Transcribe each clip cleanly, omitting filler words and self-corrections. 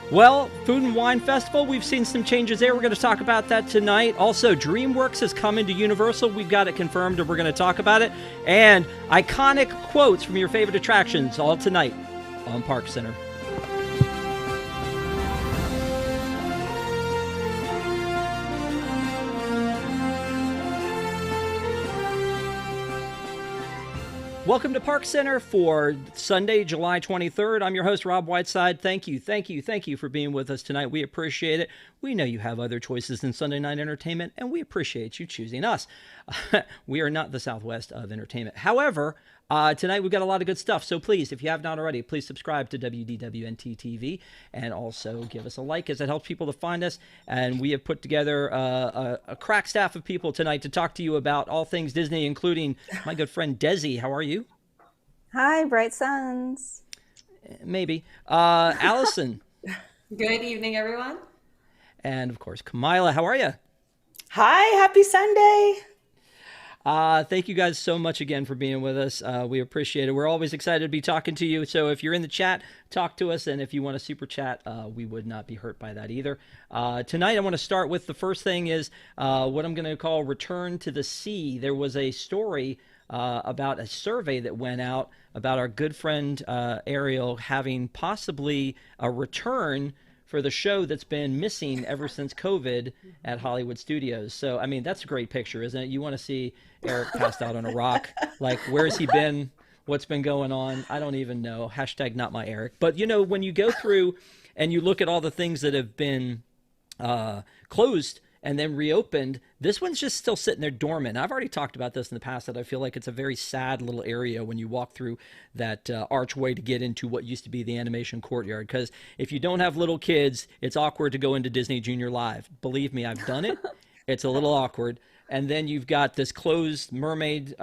Well, Food and Wine Festival, we've seen some changes there. We're going to talk about that tonight. Also, DreamWorks has come into Universal. We've got it confirmed, and we're going to talk about it. And iconic quotes from your favorite attractions, all tonight on ParksCenter. Welcome to ParksCenter for Sunday, July 23rd. I'm your host, Rob Whiteside. Thank you for being with us tonight. We appreciate it. We know you have other choices than Sunday night entertainment, and we appreciate you choosing us. We are not the Southwest of entertainment. However, tonight we've got a lot of good stuff. So please, if you have not already, please subscribe to WDWNT TV and also give us a like, as it helps people to find us. And we have put together a crack staff of people tonight to talk to you about all things Disney, including my good friend Desi. How are you? Hi, Bright Suns. Maybe. Allison. Good evening, everyone. And of course, Kamila. How are you? Hi, happy Sunday. Thank you guys so much again for being with us. We appreciate it. We're always excited to be talking to you. So if you're in the chat, talk to us. And if you want to super chat, we would not be hurt by that either. Tonight, I want to start with the first thing is what I'm going to call Return to the Sea. There was a story about a survey that went out about our good friend Ariel having possibly a return for the show that's been missing ever since COVID at Hollywood Studios. So, I mean, that's a great picture, isn't it? You want to see Eric passed out on a rock. Like, where's he been? What's been going on? I don't even know. Hashtag not my Eric. But, you know, when you go through and you look at all the things that have been closed and then reopened, this one's just still sitting there dormant. I've already talked about this in the past, that I feel like it's a very sad little area when you walk through that archway to get into what used to be the animation courtyard. Because if you don't have little kids, it's awkward to go into Disney Junior Live. Believe me, I've done it. It's a little awkward. And then you've got this closed mermaid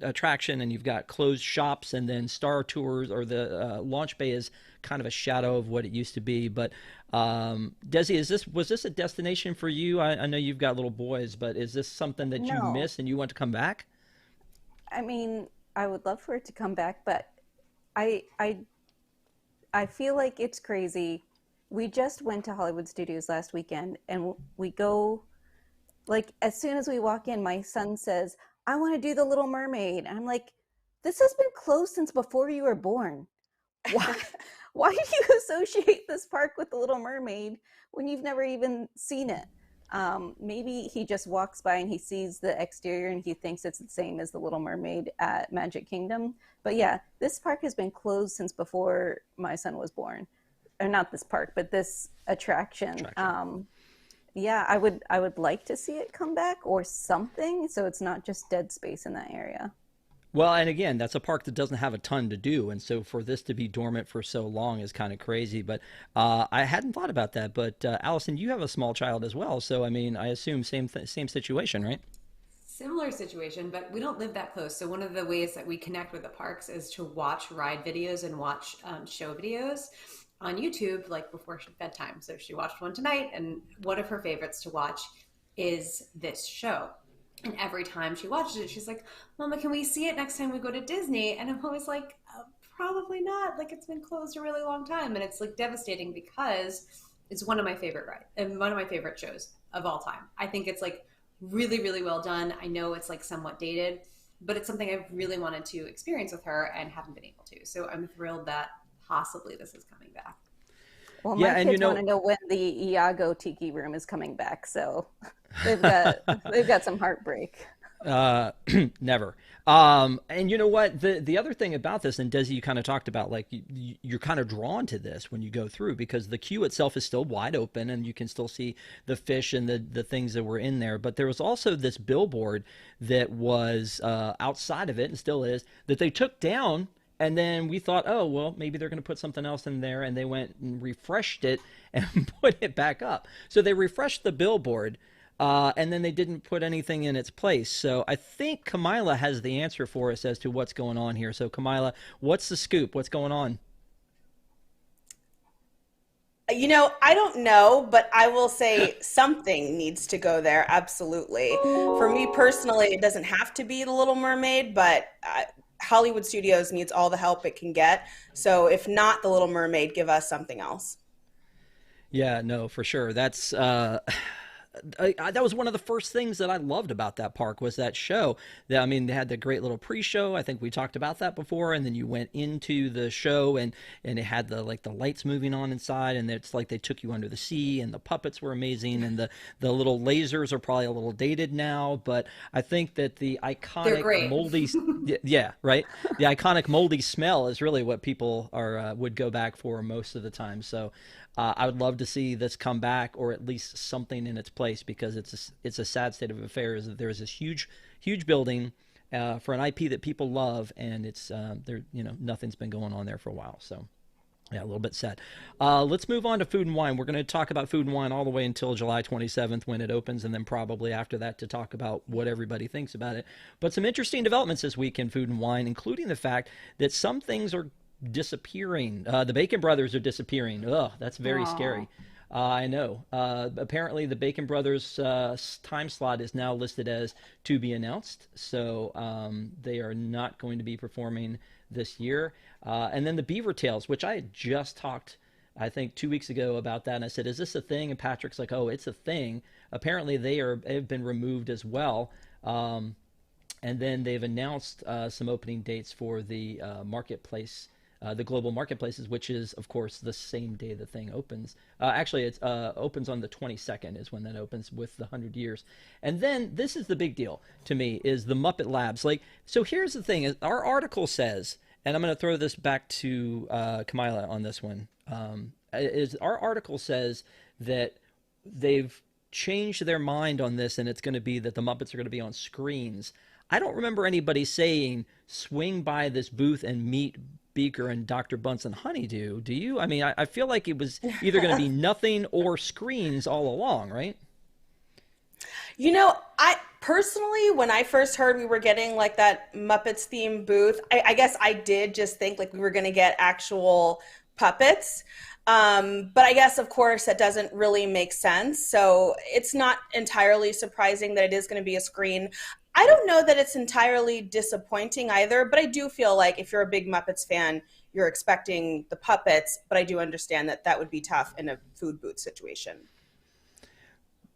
attraction, and you've got closed shops, and then Star Tours, or the launch bay is kind of a shadow of what it used to be. But Desi, was this a destination for you? I know you've got little boys, but is this something that you No. miss and you want to come back? I mean, I would love for it to come back, but I I I feel like it's crazy. We just went to Hollywood Studios last weekend, and we go, like, as soon as we walk in, my son says, "I want to do the Little Mermaid." And I'm like, "This has been closed since before you were born. Why why do you associate this park with the Little Mermaid when you've never even seen it?" Maybe he just walks by and he sees the exterior and he thinks it's the same as the Little Mermaid at Magic Kingdom. But yeah, this park has been closed since before my son was born. Or not this park, but this attraction. Yeah, I would like to see it come back or something, so it's not just dead space in that area. Well, and again, that's a park that doesn't have a ton to do, and so for this to be dormant for so long is kind of crazy. But I hadn't thought about that. But Allison, you have a small child as well, so I mean, I assume same situation, right? Similar situation, but we don't live that close. So one of the ways that we connect with the parks is to watch ride videos and watch show videos on YouTube, like before bedtime. So she watched one tonight, and one of her favorites to watch is this show. And every time she watches it, she's like, "Mama, can we see it next time we go to Disney?" And I'm always like, probably not. Like, it's been closed a really long time. And it's like devastating because it's one of my favorite rides and one of my favorite shows of all time. I think it's like really, really well done. I know it's like somewhat dated, but it's something I've really wanted to experience with her and haven't been able to. So I'm thrilled that possibly this is coming back. Well, Yeah, my and you kids want know, to know when the Iago Tiki Room is coming back, so they've got they've got some heartbreak. Uh, never. And you know what? The other thing about this, and Desi, you kind of talked about, like, you're kind of drawn to this when you go through because the queue itself is still wide open and you can still see the fish and the things that were in there. But there was also this billboard that was outside of it, and still is, that they took down. And then we thought, oh, well, maybe they're going to put something else in there. And they went and refreshed it and put it back up. So they refreshed the billboard, and then they didn't put anything in its place. So I think Kamila has the answer for us as to what's going on here. So Kamila, what's the scoop? What's going on? You know, I don't know, but I will say something needs to go there. Absolutely. For me personally, it doesn't have to be The Little Mermaid, but Hollywood Studios needs all the help it can get. So if not The Little Mermaid, give us something else. Yeah, no, for sure. That's that was one of the first things that I loved about that park was that show. I mean, they had the great little pre-show. I think we talked about that before, and then you went into the show, and it had the like the lights moving on inside, and it's like they took you under the sea, and the puppets were amazing, and the little lasers are probably a little dated now, but I think that the They're iconic great. moldy, yeah, right, the iconic moldy smell is really what people are would go back for most of the time. So I would love to see this come back, or at least something in its place, because it's a sad state of affairs that there's this huge building for an IP that people love, and it's there, nothing's been going on there for a while. So yeah, a little bit sad. Let's move on to food and wine. We're going to talk about food and wine all the way until July 27th when it opens, and then probably after that to talk about what everybody thinks about it. But some interesting developments this week in food and wine, including the fact that some things are disappearing. The Bacon Brothers are disappearing. Ugh, that's very scary. I know. Apparently, the Bacon Brothers time slot is now listed as to be announced. So they are not going to be performing this year. And then the Beaver Tails, which I had just talked, I think, 2 weeks ago about that. And I said, is this a thing? And Patrick's like, oh, it's a thing. Apparently, have been removed as well. And then they've announced some opening dates for the marketplace, the global marketplaces, which is, of course, the same day the thing opens. Actually, it opens on the 22nd is when that opens with the 100 years. And then this is the big deal to me is the Muppet Labs. Like, so here's the thing: is our article says, and I'm going to throw this back to Kamila on this one. Is our article says that they've changed their mind on this, and it's going to be that the Muppets are going to be on screens. I don't remember anybody saying swing by this booth and meet Beaker and Dr. Bunsen Honeydew. Do you? I mean, I feel like it was either going to be nothing or screens all along, right? I personally, when I first heard we were getting like that Muppets themed booth, I guess I did just think like we were going to get actual puppets. But I guess, of course, that doesn't really make sense. So it's not entirely surprising that it is going to be a screen. I don't know that it's entirely disappointing either, but I do feel like if you're a big Muppets fan, you're expecting the puppets, but I do understand that that would be tough in a food booth situation.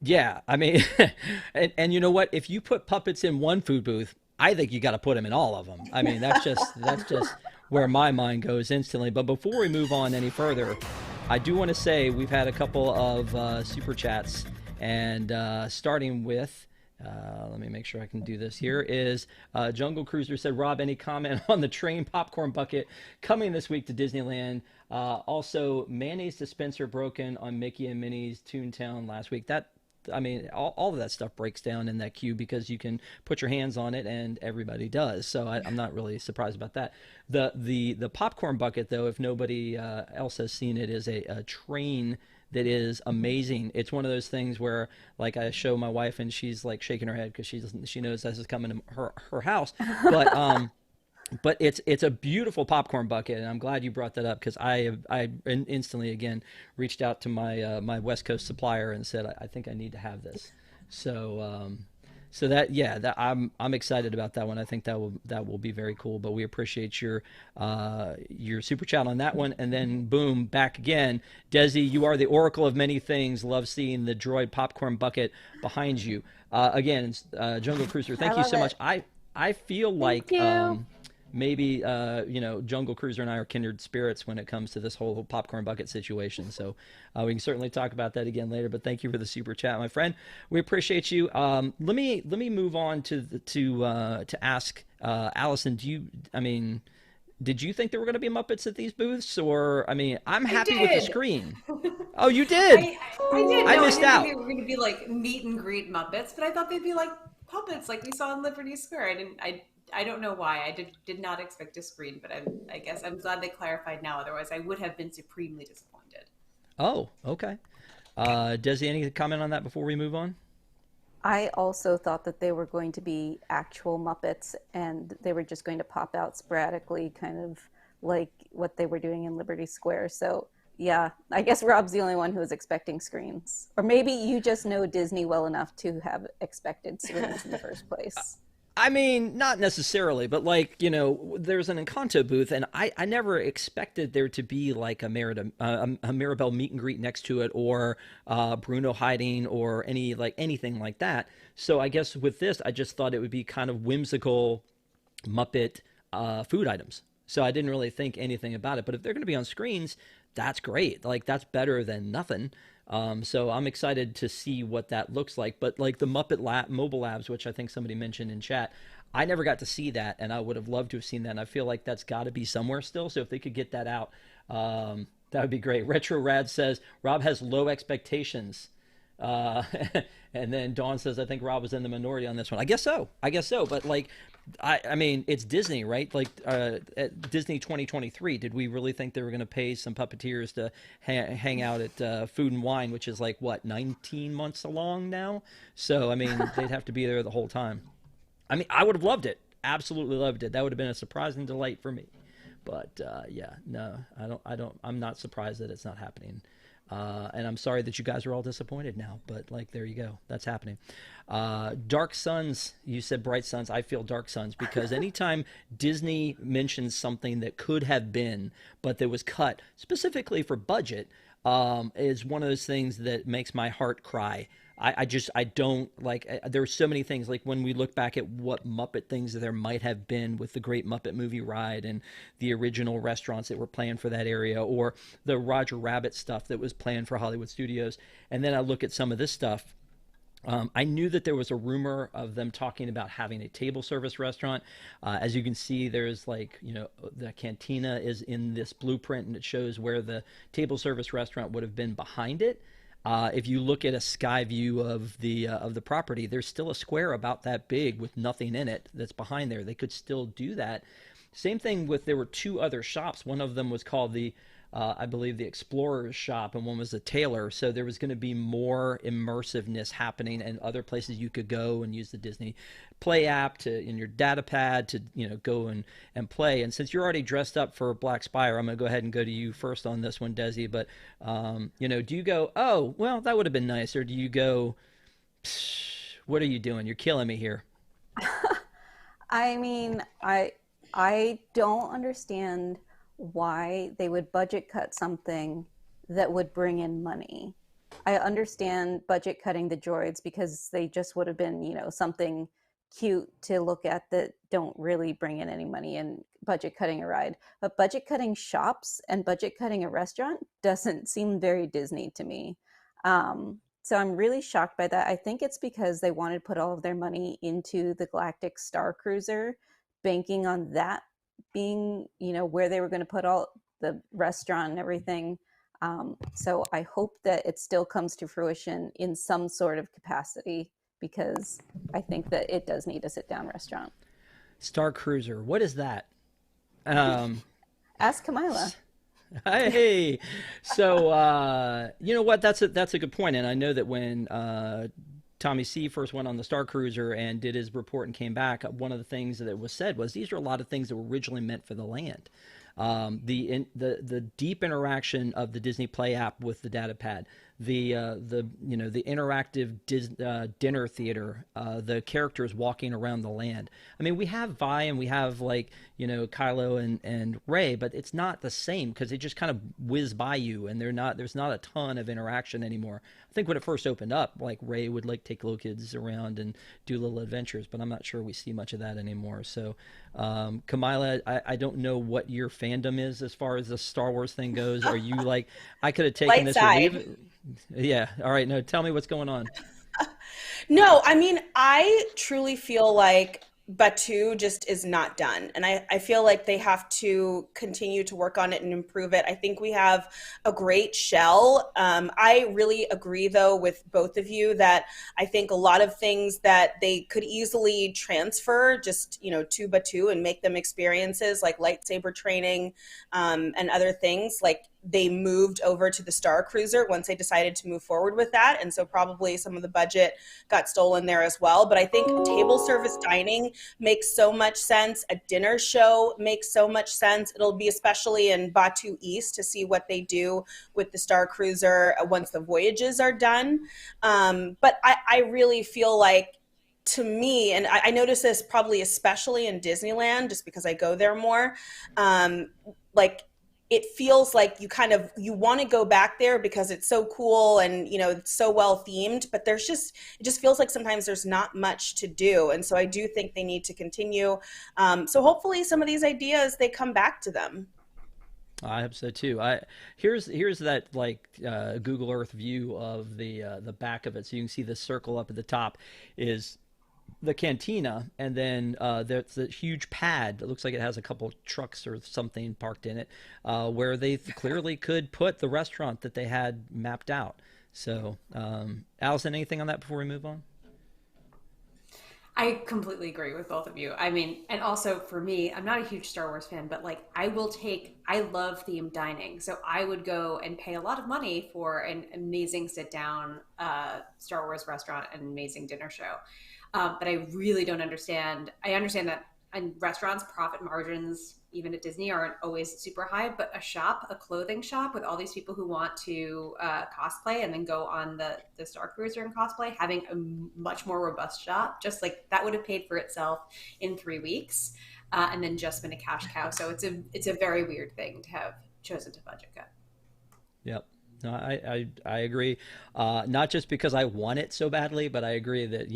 Yeah, I mean, and you know what? If you put puppets in one food booth, I think you got to put them in all of them. I mean, that's just where my mind goes instantly. But before we move on any further, I do want to say we've had a couple of super chats, and starting with, let me make sure I can do this here, is Jungle Cruiser said, Rob, any comment on the train popcorn bucket coming this week to Disneyland? Also, mayonnaise dispenser broken on Mickey and Minnie's Toontown last week. I mean, all of that stuff breaks down in that queue because you can put your hands on it, and everybody does. So I'm not really surprised about that. The popcorn bucket, though, if nobody else has seen it, is a train that is amazing. It's one of those things where, like, I show my wife and she's like shaking her head because she knows this is coming to her house. But it's a beautiful popcorn bucket, and I'm glad you brought that up because I instantly again reached out to my West Coast supplier and said I think I need to have this. So I'm excited about that one. I think that will be very cool. But we appreciate your super chat on that one. And then boom, back again, Desi. You are the oracle of many things. Love seeing the droid popcorn bucket behind you. Again, Jungle Cruiser. Thank you so much. I feel like maybe Jungle Cruiser and I are kindred spirits when it comes to this whole popcorn bucket situation. So we can certainly talk about that again later. But thank you for the super chat, my friend. We appreciate you. Let me move on to ask Allison. Did you think there were going to be Muppets at these booths, or I'm happy with the screen. Oh, you did. I did. I missed out. They were going to be like meet and greet Muppets, but I thought they'd be like puppets, like we saw in Liberty Square. I don't know why. I did not expect a screen, but I guess I'm glad they clarified now. Otherwise, I would have been supremely disappointed. Oh, okay. Desi, any comment on that before we move on? I also thought that they were going to be actual Muppets, and they were just going to pop out sporadically, kind of like what they were doing in Liberty Square. So, yeah, I guess Rob's the only one who was expecting screens. Or maybe you just know Disney well enough to have expected screens in the first place. I mean, not necessarily, but like, there's an Encanto booth, and I never expected there to be like a Mirabelle meet and greet next to it, or Bruno hiding, or anything like that. So I guess with this, I just thought it would be kind of whimsical Muppet food items. So I didn't really think anything about it. But if they're going to be on screens, that's great. Like, that's better than nothing. So I'm excited to see what that looks like. But like the Mobile Labs, which I think somebody mentioned in chat, I never got to see that, and I would have loved to have seen that. And I feel like that's got to be somewhere still. So if they could get that out, that would be great. Retro Rad says Rob has low expectations. Uh, and then Dawn says, I think Rob was in the minority on this one. I guess so. But like, I mean, it's Disney, right? Like, at Disney 2023, did we really think they were going to pay some puppeteers to hang out at Food and Wine, which is like, what, 19 months along now? So, I mean, they'd have to be there the whole time. I mean, I would have loved it. Absolutely loved it. That would have been a surprising delight for me. But yeah, no, I'm not surprised that it's not happening. And I'm sorry that you guys are all disappointed now, but like, there you go. That's happening. Dark Suns, you said Bright Suns. I feel Dark Suns, because anytime Disney mentions something that could have been, but that was cut specifically for budget, is one of those things that makes my heart cry. I don't like, there's so many things, like when we look back at what Muppet things there might have been with the Great Muppet Movie Ride and the original restaurants that were planned for that area, or the Roger Rabbit stuff that was planned for Hollywood Studios. And then I look at some of this stuff. I knew that there was a rumor of them talking about having a table service restaurant. As you can see, there's like, the cantina is in this blueprint, and it shows where the table service restaurant would have been behind it. If you look at a sky view of the property, there's still a square about that big with nothing in it that's behind there. They could still do that. Same thing with, there were two other shops. One of them was called I believe the Explorer's Shop, and one was the Tailor. So there was going to be more immersiveness happening, and other places you could go and use the Disney Play app in your data pad to go and play. And since you're already dressed up for Black Spire, I'm going to go ahead and go to you first on this one, Desi. But do you go, oh well, that would have been nice, or do you go, what are you doing? You're killing me here. I mean, I don't understand why they would budget cut something that would bring in money. I understand budget cutting the droids because they just would have been, something cute to look at that don't really bring in any money, and budget cutting a ride. But budget cutting shops and budget cutting a restaurant doesn't seem very Disney to me. So I'm really shocked by that. I think it's because they wanted to put all of their money into the Galactic Star Cruiser, banking on that being, where they were going to put all the restaurant and everything. So I hope that it still comes to fruition in some sort of capacity, because I think that it does need a sit-down restaurant. Star Cruiser, what is that? Ask Kamila. Hey, so you know what? That's a good point, and I know that when Tommy C first went on the Star Cruiser and did his report and came back, one of the things that was said was these are a lot of things that were originally meant for the land. The deep interaction of the Disney Play app with the data pad, the interactive dinner theater, the characters walking around the land. I mean, we have Vi and we have Kylo and Rey, but it's not the same because they just kind of whiz by you, and there's not a ton of interaction anymore. I think when it first opened up, like Rey would take little kids around and do little adventures, but I'm not sure we see much of that anymore. So, Kamila, I don't know what your fandom is as far as the Star Wars thing goes. Are you like, I could have taken this or leave it? Yeah. All right. No, tell me what's going on. No, I mean, I truly feel like Batuu just is not done. And I feel like they have to continue to work on it and improve it. I think we have a great shell. I really agree, though, with both of you that I think a lot of things that they could easily transfer just, to Batuu and make them experiences like lightsaber training and other things. Like, they moved over to the Star Cruiser once they decided to move forward with that. And so probably some of the budget got stolen there as well. But I think table service dining makes so much sense. A dinner show makes so much sense. It'll be especially in Batuu East to see what they do with the Star Cruiser once the voyages are done. But I really feel like to me, and I notice this probably especially in Disneyland, just because I go there more, like it feels like you want to go back there because it's so cool and it's so well themed, but it just feels like sometimes there's not much to do. And so I do think they need to continue. So hopefully some of these ideas, they come back to them. I hope so too. Here's that like Google Earth view of the back of it, so you can see the circle up at the top is the cantina, and then there's the huge pad that looks like it has a couple trucks or something parked in it, where they clearly could put the restaurant that they had mapped out. So, Allison, anything on that before we move on? I completely agree with both of you. I mean, and also for me, I'm not a huge Star Wars fan, but like I love themed dining. So I would go and pay a lot of money for an amazing sit down Star Wars restaurant and amazing dinner show. But I really don't understand. I understand that in restaurants, profit margins, even at Disney, aren't always super high. But a clothing shop with all these people who want to cosplay and then go on the Star Cruiser and cosplay, having a much more robust shop, just like that would have paid for itself in 3 weeks, and then just been a cash cow. So it's a very weird thing to have chosen to budget cut. Yep. No, I agree. Not just because I want it so badly, but I agree that,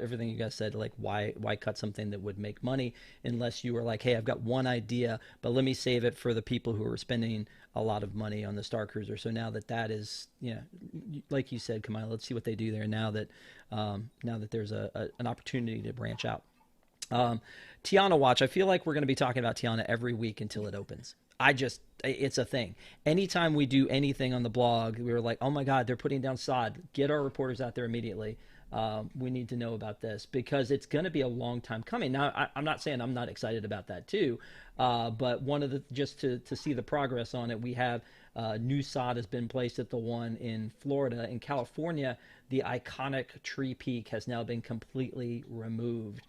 everything you guys said, like why cut something that would make money unless you were like, hey, I've got one idea, but let me save it for the people who are spending a lot of money on the Star Cruiser. So now that is, like you said, Kamila, let's see what they do there now that there's an opportunity to branch out. Tiana Watch, I feel like we're going to be talking about Tiana every week until it opens. It's a thing. Anytime we do anything on the blog, we were like, oh my God, they're putting down sod. Get our reporters out there immediately. We need to know about this because it's going to be a long time coming. Now, I'm not saying I'm not excited about that too, but just to see the progress on it, we have new sod has been placed at the one in Florida. In California, the iconic tree peak has now been completely removed.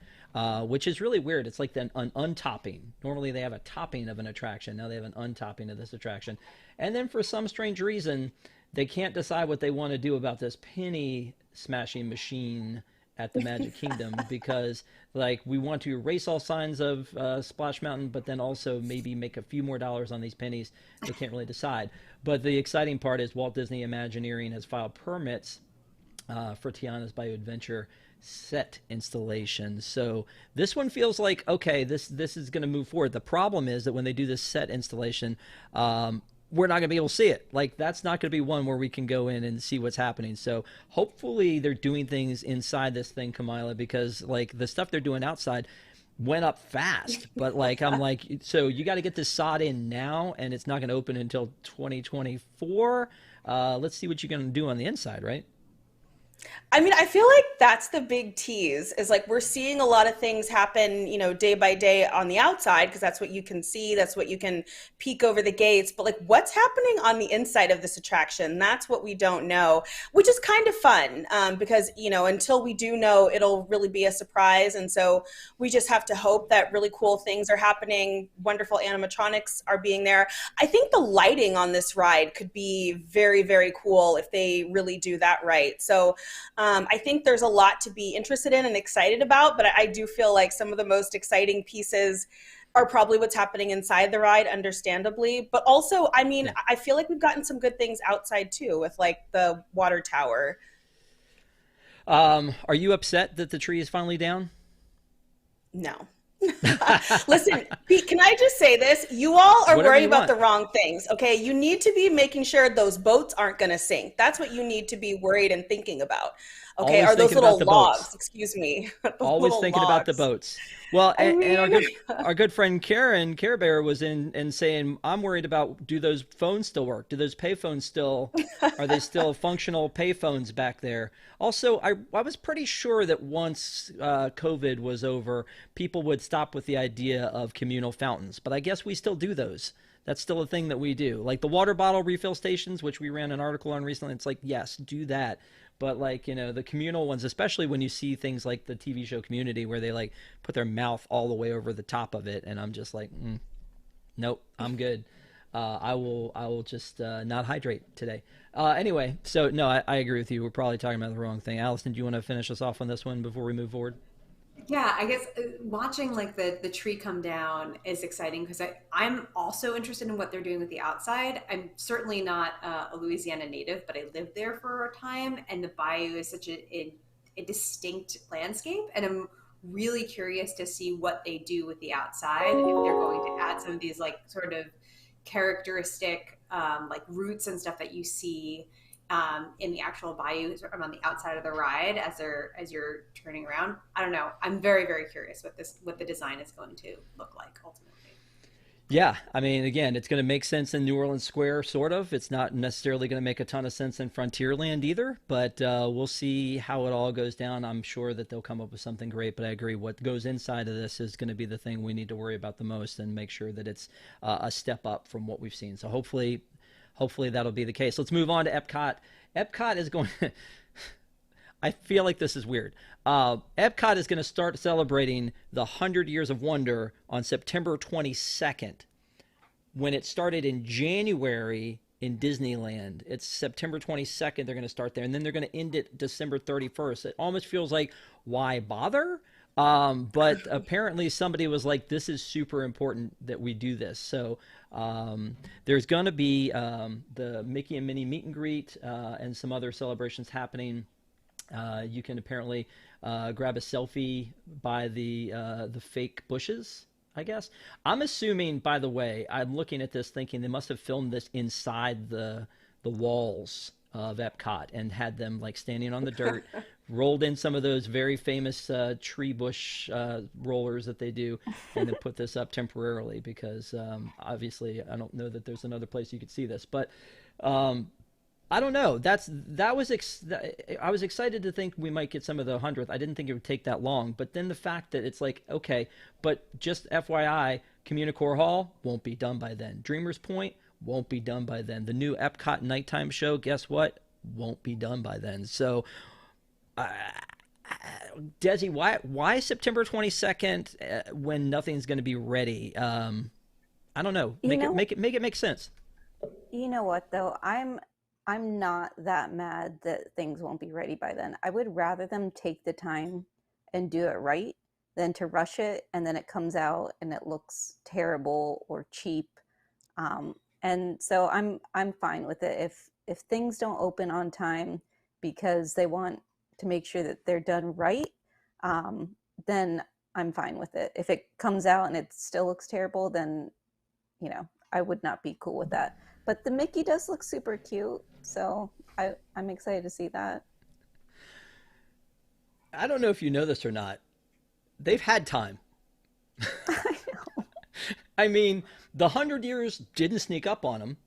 Which is really weird. It's like an untopping. Normally they have a topping of an attraction. Now they have an untopping of this attraction. And then for some strange reason, they can't decide what they want to do about this penny smashing machine at the Magic Kingdom because like we want to erase all signs of Splash Mountain, but then also maybe make a few more dollars on these pennies. They can't really decide. But the exciting part is Walt Disney Imagineering has filed permits for Tiana's Bayou Adventure set installation. So this one feels like, okay, this is going to move forward. The problem is that when they do this set installation, we're not going to be able to see it. Like that's not going to be one where we can go in and see what's happening. So hopefully they're doing things inside this thing, Kamila, because like the stuff they're doing outside went up fast. But like I'm like, so you got to get this sod in now, and it's not going to open until 2024. Let's see what you're going to do on the inside, right? I mean, I feel like that's the big tease is like we're seeing a lot of things happen, day by day on the outside because that's what you can see. That's what you can peek over the gates. But like what's happening on the inside of this attraction? That's what we don't know, which is kind of fun because, until we do know, it'll really be a surprise. And so we just have to hope that really cool things are happening. Wonderful animatronics are being there. I think the lighting on this ride could be very, very cool if they really do that right. So I think there's a lot to be interested in and excited about, but I do feel like some of the most exciting pieces are probably what's happening inside the ride, understandably. But also, I mean, yeah. I feel like we've gotten some good things outside too with like the water tower. Are you upset that the tree is finally down? No. Listen, Pete, can I just say this? You all are worried about the wrong things, okay? You need to be making sure those boats aren't going to sink. That's what you need to be worried and thinking about, okay? Are those little logs, excuse me. Always thinking about the boats. Well, and our good friend Karen Care Bear was in saying, I'm worried about, do those phones still work? Do those payphones are they still functional payphones back there? Also, I was pretty sure that once COVID was over, people would stop with the idea of communal fountains, but I guess we still do those. That's still a thing that we do. Like the water bottle refill stations, which we ran an article on recently, it's like, yes, do that. But like, the communal ones, especially when you see things like the TV show Community where they like put their mouth all the way over the top of it. And I'm just like, nope, I'm good. I will just not hydrate today. Anyway, so no, I agree with you. We're probably talking about the wrong thing. Allison, do you want to finish us off on this one before we move forward? Yeah, I guess watching like the tree come down is exciting because I'm also interested in what they're doing with the outside. I'm certainly not a Louisiana native, but I lived there for a time, and the bayou is such a distinct landscape, and I'm really curious to see what they do with the outside, if they're going to add some of these like sort of characteristic like roots and stuff that you see in the actual bayou on the outside of the ride as you're turning around. I don't know. I'm very, very curious what the design is going to look like ultimately. Yeah, I mean, again, it's going to make sense in New Orleans Square, sort of. It's not necessarily going to make a ton of sense in Frontierland either, but we'll see how it all goes down. I'm sure that they'll come up with something great, but I agree. What goes inside of this is going to be the thing we need to worry about the most and make sure that it's a step up from what we've seen. So hopefully that'll be the case. Let's move on to Epcot. Epcot is going I feel like this is weird. Epcot is going to start celebrating the 100 Years of Wonder on September 22nd. When it started in January in Disneyland, it's September 22nd they're going to start there, and then they're going to end it December 31st. It almost feels like, why bother? But apparently somebody was like, this is super important that we do this. So there's going to be the Mickey and Minnie meet and greet and some other celebrations happening. You can apparently grab a selfie by the fake bushes, I guess. I'm assuming, by the way, I'm looking at this thinking they must have filmed this inside the walls of Epcot and had them like standing on the dirt, rolled in some of those very famous tree bush rollers that they do, and then put this up temporarily because obviously I don't know that there's another place you could see this, but I don't know. I was excited to think we might get some of the 100th. I didn't think it would take that long, but then the fact that it's like, okay, but just FYI, Communicore Hall won't be done by then. Dreamers Point won't be done by then. The new Epcot nighttime show, guess what? Won't be done by then. So, Desi, why September 22nd when nothing's going to be ready? I don't know. Make it make sense. You know what though? I'm not that mad that things won't be ready by then. I would rather them take the time and do it right than to rush it and then it comes out and it looks terrible or cheap. And so I'm fine with it. If things don't open on time because they want to make sure that they're done right, then I'm fine with it. If it comes out and it still looks terrible, then I would not be cool with that. But the Mickey does look super cute, so I'm excited to see that. I don't know if you know this or not. They've had time. I know. I mean, the 100 years didn't sneak up on them.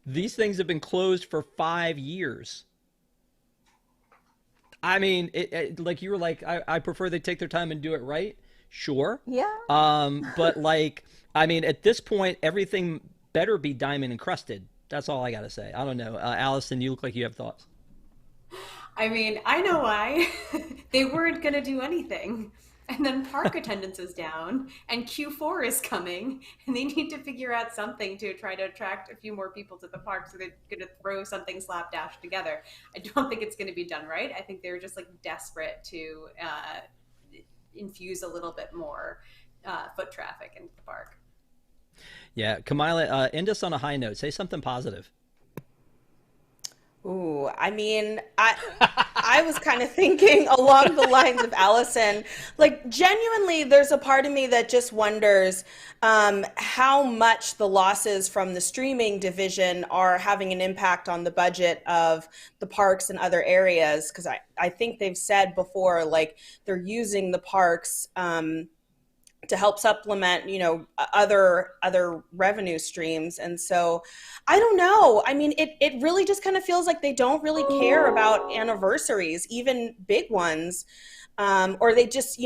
These things have been closed for 5 years. I mean, like you were like, I prefer they take their time and do it right. Sure. Yeah. But like, I mean, at this point, everything better be diamond encrusted. That's all I got to say. I don't know. Allison, you look like you have thoughts. I mean, I know why. They weren't going to do anything. And then park attendance is down and Q4 is coming and they need to figure out something to try to attract a few more people to the park. So they're going to throw something slapdash together. I don't think it's going to be done right. I think they're just like desperate to infuse a little bit more foot traffic into the park. Yeah. Kamila, end us on a high note. Say something positive. Ooh, I mean, I was kind of thinking along the lines of Allison. Like, genuinely, there's a part of me that just wonders how much the losses from the streaming division are having an impact on the budget of the parks and other areas. Because I think they've said before, like, they're using the parks to help supplement, other revenue streams. And so I don't know. I mean, it really just kind of feels like they don't really care about anniversaries, even big ones. Or they just,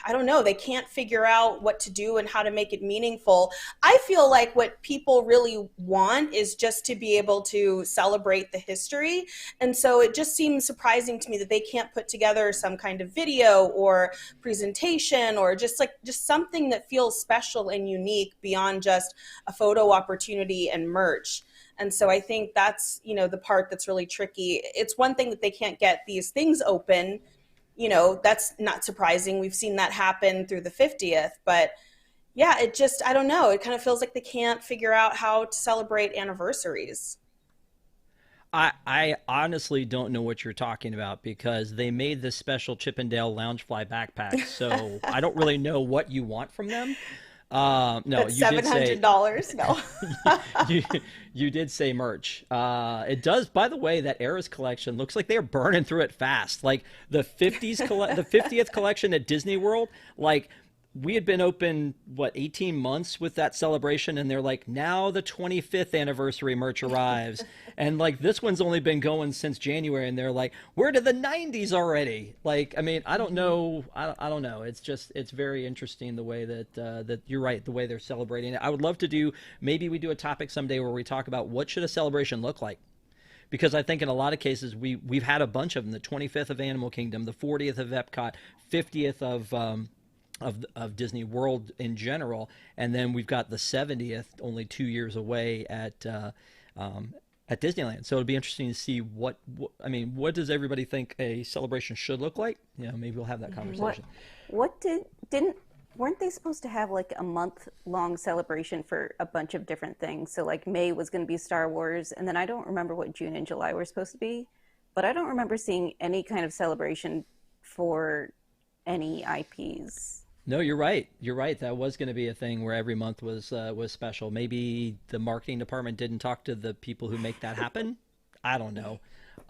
I don't know, they can't figure out what to do and how to make it meaningful. I feel like what people really want is just to be able to celebrate the history. And so it just seems surprising to me that they can't put together some kind of video or presentation or just something that feels special and unique beyond just a photo opportunity and merch. And so I think that's, the part that's really tricky. It's one thing that they can't get these things open. That's not surprising. We've seen that happen through the 50th. But yeah, I don't know. It kind of feels like they can't figure out how to celebrate anniversaries. I honestly don't know what you're talking about because they made this special Chippendale Loungefly backpack. So I don't really know what you want from them. No, That's you did say $700. No. you did say merch. It does, by the way, that Eras collection looks like they're burning through it fast. Like the 50th collection at Disney World, like we had been open, 18 months with that celebration, and they're like, now the 25th anniversary merch arrives. And like this one's only been going since January, and they're like, we're to the 90s already. Like, I mean, I don't know. I don't know. It's very interesting the way that you're right, the way they're celebrating it. I would love to maybe we do a topic someday where we talk about what should a celebration look like. Because I think in a lot of cases we've had a bunch of them: the 25th of Animal Kingdom, the 40th of Epcot, 50th of Disney World in general, and then we've got the 70th only 2 years away at Disneyland. So it'd be interesting to see what does everybody think a celebration should look like? Maybe we'll have that conversation. Weren't they supposed to have like a month-long celebration for a bunch of different things? So like May was going to be Star Wars, and then I don't remember what June and July were supposed to be, but I don't remember seeing any kind of celebration for any IPs. No, you're right. You're right. That was going to be a thing where every month was special. Maybe the marketing department didn't talk to the people who make that happen. I don't know.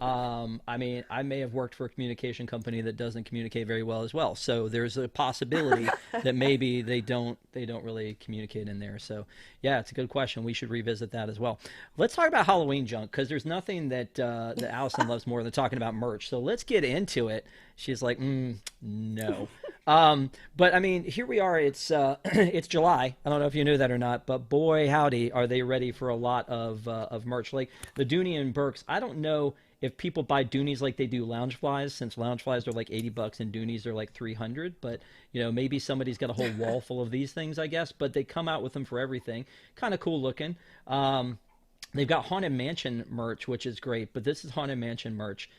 I mean, I may have worked for a communication company that doesn't communicate very well as well. So there's a possibility that maybe they don't really communicate in there. So yeah, it's a good question. We should revisit that as well. Let's talk about Halloween junk, because there's nothing that Allison loves more than talking about merch. So let's get into it. She's like, no. But I mean, here we are. It's July. I don't know if you knew that or not, but boy, howdy, are they ready for a lot of merch. Like the Dooney and Burks. I don't know if people buy Doonies like they do Loungeflies, since Loungeflies are like $80 and Doonies are like 300. But maybe somebody's got a whole wall full of these things, I guess. But they come out with them for everything. Kind of cool looking. They've got Haunted Mansion merch, which is great. But this is Haunted Mansion merch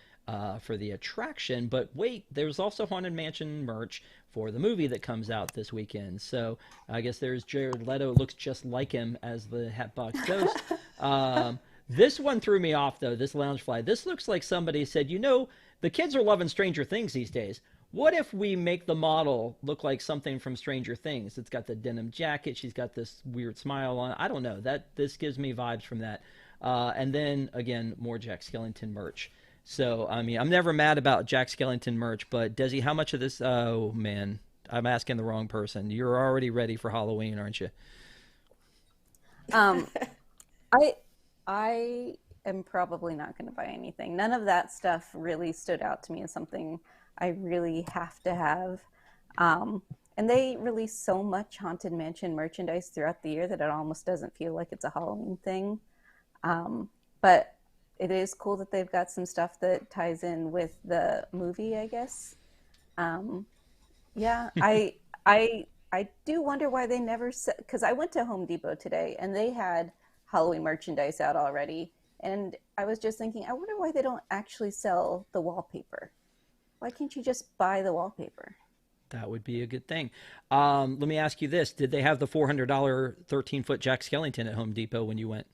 for the attraction. But wait, there's also Haunted Mansion merch for the movie that comes out this weekend. So I guess there's Jared Leto. Looks just like him as the Hatbox Ghost. This one threw me off, though, this Loungefly. This looks like somebody said, the kids are loving Stranger Things these days. What if we make the model look like something from Stranger Things? It's got the denim jacket. She's got this weird smile on. I don't know. This gives me vibes from that. And then, again, more Jack Skellington merch. So, I mean, I'm never mad about Jack Skellington merch, but Desi, how much of this? Oh, man, I'm asking the wrong person. You're already ready for Halloween, aren't you? I am probably not going to buy anything. None of that stuff really stood out to me as something I really have to have. And they release so much Haunted Mansion merchandise throughout the year that it almost doesn't feel like it's a Halloween thing. But it is cool that they've got some stuff that ties in with the movie, I guess. Yeah, I do wonder why they never said, because I went to Home Depot today and they had Halloween merchandise out already. And I was just thinking, I wonder why they don't actually sell the wallpaper. Why can't you just buy the wallpaper? That would be a good thing. Let me ask you this. Did they have the $400 13-foot Jack Skellington at Home Depot when you went?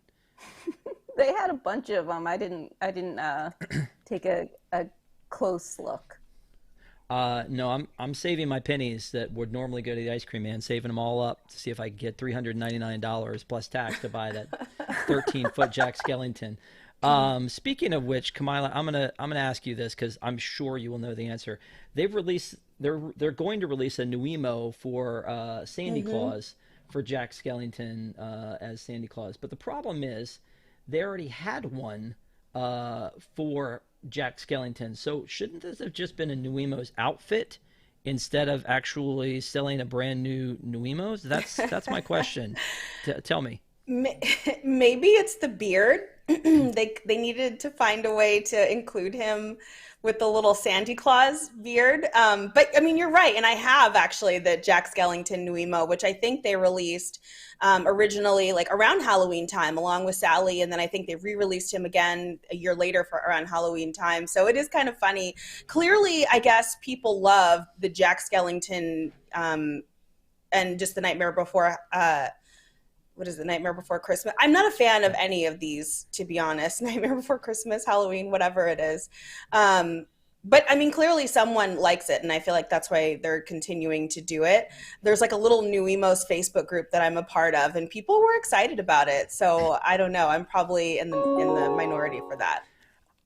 They had a bunch of them. I didn't take a close look. No, I'm saving my pennies that would normally go to the ice cream man, saving them all up to see if I can get $399 plus tax to buy that 13-foot Jack Skellington. Speaking of which, Kamila, I'm gonna ask you this because I'm sure you will know the answer. They're going to release a new emo for Sandy Claus for Jack Skellington as Sandy Claus, but the problem is they already had one for Jack Skellington. So shouldn't this have just been a new emo's outfit instead of actually selling a brand new Nuimos? That's my question. Tell me. Maybe it's the beard. They needed to find a way to include him with the little Santa Claus beard. But I mean, you're right, and I have actually the Jack Skellington Nuimo, which I think they released originally like around Halloween time, along with Sally, and then I think they re-released him again a year later for around Halloween time. So it is kind of funny. Clearly, I guess people love the Jack Skellington and just the Nightmare Before. What is the Nightmare Before Christmas? I'm not a fan of any of these, to be honest. Nightmare Before Christmas, Halloween, whatever it is. But I mean, clearly someone likes it, and I feel like that's why they're continuing to do it. There's like a little New Emos Facebook group that I'm a part of, and people were excited about it. So I don't know. I'm probably in the minority for that.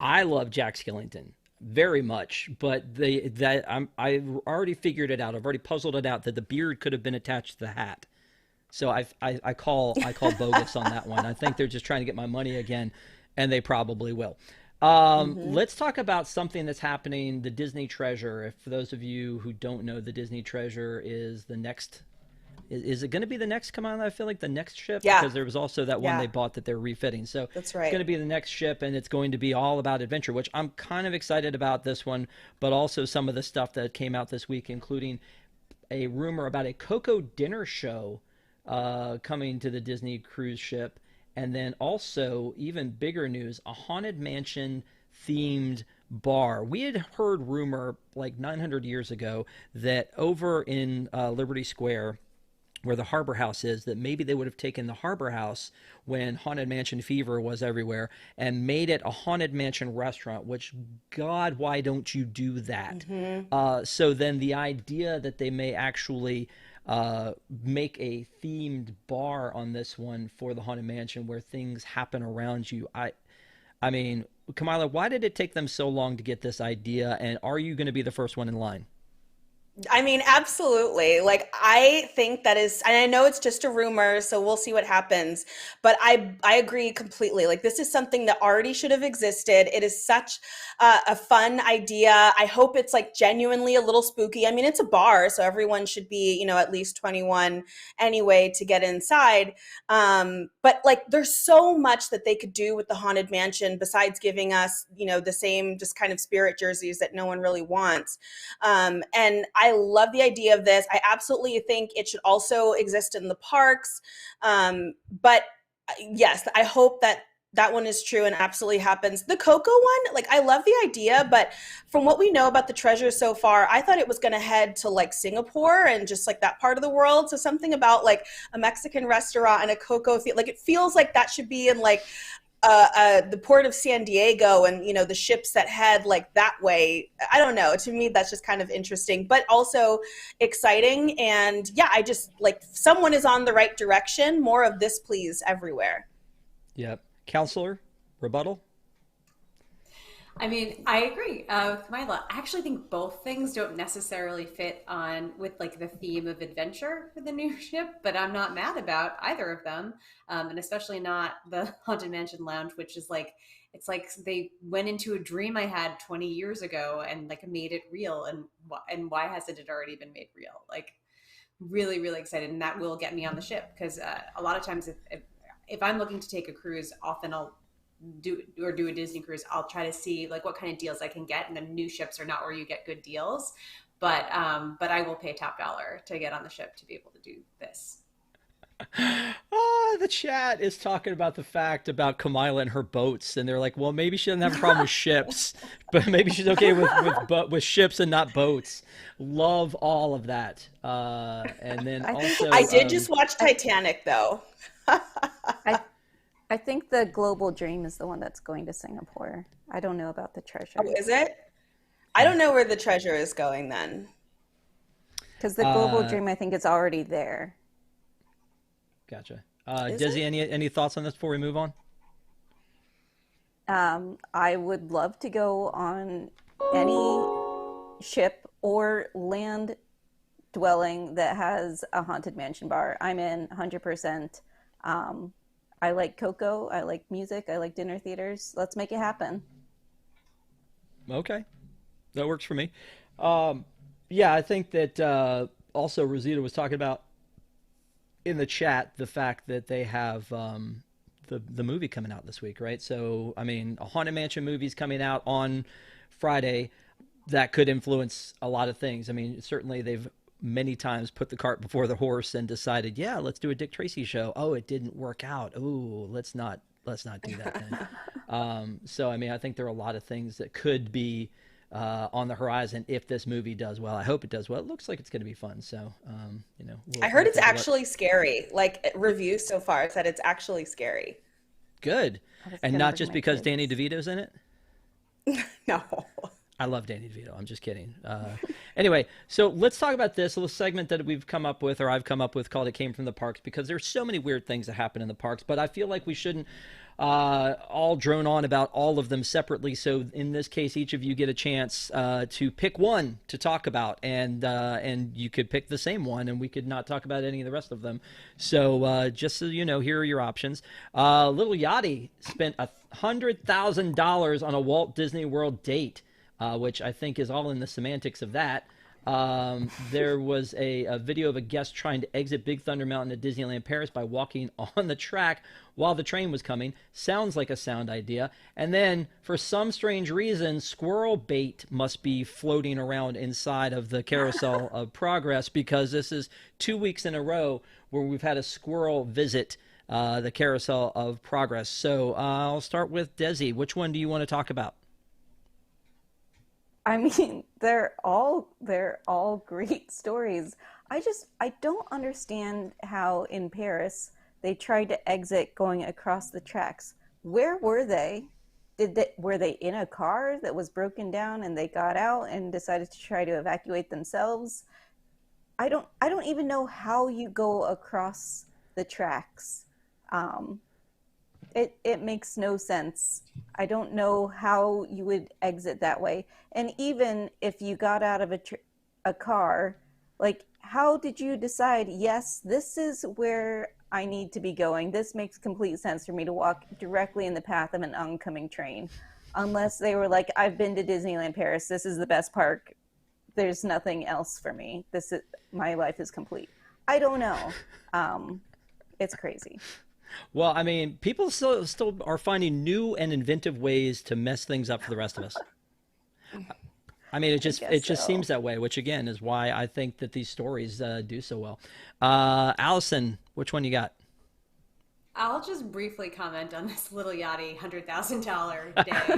I love Jack Skellington very much, but I already figured it out. I've already puzzled it out that the beard could have been attached to the hat. So I call bogus on that one. I think they're just trying to get my money again, and they probably will. Let's talk about something that's happening. The Disney Treasure. If for those of you who don't know, the Disney Treasure is the next. Is it going to be the next? Come on, I feel like the next ship. Yeah. Because there was also that one they bought that they're refitting. So that's right. It's going to be the next ship, and it's going to be all about adventure, which I'm kind of excited about this one, but also some of the stuff that came out this week, including a rumor about a Coco dinner show coming to the Disney cruise ship, and then also even bigger news, a Haunted Mansion themed bar. We had heard rumor like 900 years ago that over in Liberty Square, where the Harbor House is, that maybe they would have taken the Harbor House when Haunted Mansion fever was everywhere and made it a Haunted Mansion restaurant, which, God, why don't you do that? So then the idea that they may actually make a themed bar on this one for the Haunted Mansion where things happen around you. I mean, Kamila, why did it take them so long to get this idea, and are you going to be the first one in line? I mean, absolutely. Like, I think that is, and I know it's just a rumor, so we'll see what happens, but I agree completely. Like, this is something that already should have existed. It is such a fun idea. I hope it's like genuinely a little spooky. I mean, it's a bar, so everyone should be, at least 21 anyway to get inside. But like, there's so much that they could do with the Haunted Mansion besides giving us, the same just kind of spirit jerseys that no one really wants. And I love the idea of this. I absolutely think it should also exist in the parks. But yes, I hope that one is true and absolutely happens. The Coco one, like, I love the idea, but from what we know about the treasure so far, I thought it was going to head to like Singapore and just like that part of the world. So something about like a Mexican restaurant and a Coco, like, it feels like that should be in like the port of San Diego and, the ships that head like that way. I don't know. To me, that's just kind of interesting, but also exciting. And yeah, I just like, someone is on the right direction. More of this, please, everywhere. Yep. Counselor, rebuttal? I mean, I agree with Mila. I actually think both things don't necessarily fit on with like the theme of adventure for the new ship, but I'm not mad about either of them, and especially not the Haunted Mansion Lounge, which is like, it's like they went into a dream I had 20 years ago and like made it real. And why hasn't it already been made real? Like, really, really excited, and that will get me on the ship because a lot of times if I'm looking to take a cruise, often I'll do a Disney cruise, I'll try to see like what kind of deals I can get, and the new ships are not where you get good deals, but I will pay top dollar to get on the ship to be able to do this. The chat is talking about the fact about Kamila and her boats, and they're like, well, maybe she doesn't have a problem with ships, but maybe she's okay with ships and not boats. Love all of that. And then also, I did just watch Titanic though. I think the Global Dream is the one that's going to Singapore. I don't know about the treasure. Oh, is it? I don't know where the treasure is going then. Because the Global Dream, I think, is already there. Gotcha. Desi, any thoughts on this before we move on? I would love to go on any ship or land dwelling that has a Haunted Mansion bar. I'm in 100%. I like Coco. I like music. I like dinner theaters. Let's make it happen. Okay. That works for me. Yeah, I think that also Rosita was talking about in the chat the fact that they have the movie coming out this week, right? So, I mean, a Haunted Mansion movie's coming out on Friday. That could influence a lot of things. I mean, certainly they've many times put the cart before the horse and decided, yeah, let's do a Dick Tracy show. Oh, it didn't work out. Oh, let's not do that then. So, I mean, I think there are a lot of things that could be on the horizon if this movie does well. I hope it does well. It looks like it's going to be fun. So, I heard we'll it's take a look. actually scary. Like reviews so far said it's actually scary. Good, I was and gonna not bring just my because kids. Danny DeVito's in it. No. I love Danny DeVito. I'm just kidding. Anyway, so let's talk about this little segment that we've come up with, or I've come up with, called "It Came from the Parks," because there's so many weird things that happen in the parks. But I feel like we shouldn't all drone on about all of them separately. So in this case, each of you get a chance to pick one to talk about, and you could pick the same one, and we could not talk about any of the rest of them. So just so you know, here are your options. Little Yachty spent $100,000 on a Walt Disney World date. Which I think is all in the semantics of that. There was a video of a guest trying to exit Big Thunder Mountain at Disneyland Paris by walking on the track while the train was coming. Sounds like a sound idea. And then, for some strange reason, squirrel bait must be floating around inside of the Carousel of Progress, because this is 2 weeks in a row where we've had a squirrel visit the Carousel of Progress. So I'll start with Desi. Which one do you want to talk about? I mean, they're all great stories. I don't understand how in Paris they tried to exit going across the tracks. Where were they? Were they in a car that was broken down and they got out and decided to try to evacuate themselves? I don't even know how you go across the tracks. Um, it makes no sense. I don't know how you would exit that way. And even if you got out of a car, like, how did you decide, yes, this is where I need to be going? This makes complete sense for me to walk directly in the path of an oncoming train. Unless they were like, I've been to Disneyland Paris. This is the best park. There's nothing else for me. My life is complete. I don't know. It's crazy. Well, I mean, people still are finding new and inventive ways to mess things up for the rest of us. I mean, I it guess just so. seems that way, which again is why I think that these stories do so well. Allison, which one you got? I'll just briefly comment on this Little Yachty $100,000 day.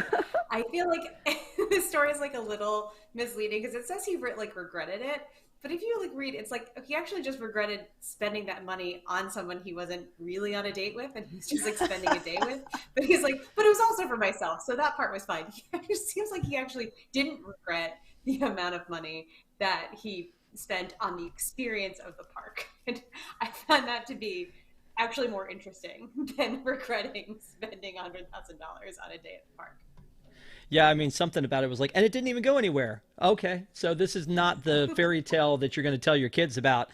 I feel like this story is like a little misleading because it says he like regretted it, but if you like read, it's like he actually just regretted spending that money on someone he wasn't really on a date with, and he's just like spending a day with. But he's like, but it was also for myself, so that part was fine. It just seems like he actually didn't regret the amount of money that he spent on the experience of the park, and I found that to be actually more interesting than regretting spending $100,000 on a day at the park. Yeah, I mean, something about it was like, and it didn't even go anywhere. Okay, so this is not the fairy tale that you're going to tell your kids about,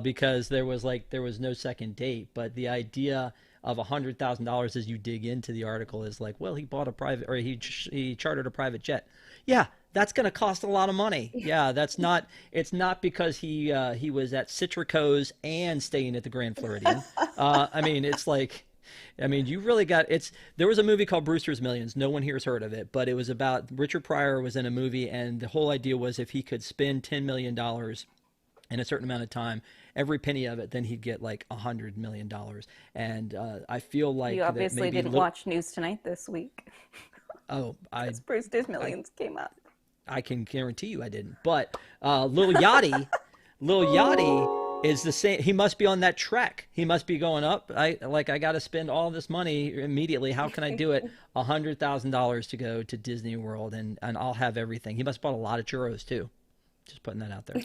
because there was no second date. But the idea of $100,000 as you dig into the article is like, well, he bought a private, or he chartered a private jet. Yeah, that's going to cost a lot of money. Yeah, that's not. It's not because he was at Citrico's and staying at the Grand Floridian. I mean, it's like. I mean, you really got it's. There was a movie called Brewster's Millions. No one here has heard of it, but it was about Richard Pryor was in a movie, and the whole idea was if he could spend $10 million in a certain amount of time, every penny of it, then he'd get like $100 million. And I feel like You that obviously maybe didn't watch News Tonight this week oh, because Brewster's I Millions came up. I can guarantee you I didn't. But Lil Yachty is the same. He must be on that track. He must be going up. I got to spend all this money immediately. How can I do it? $100,000 to go to Disney World, and I'll have everything. He must have bought a lot of churros too. Just putting that out there.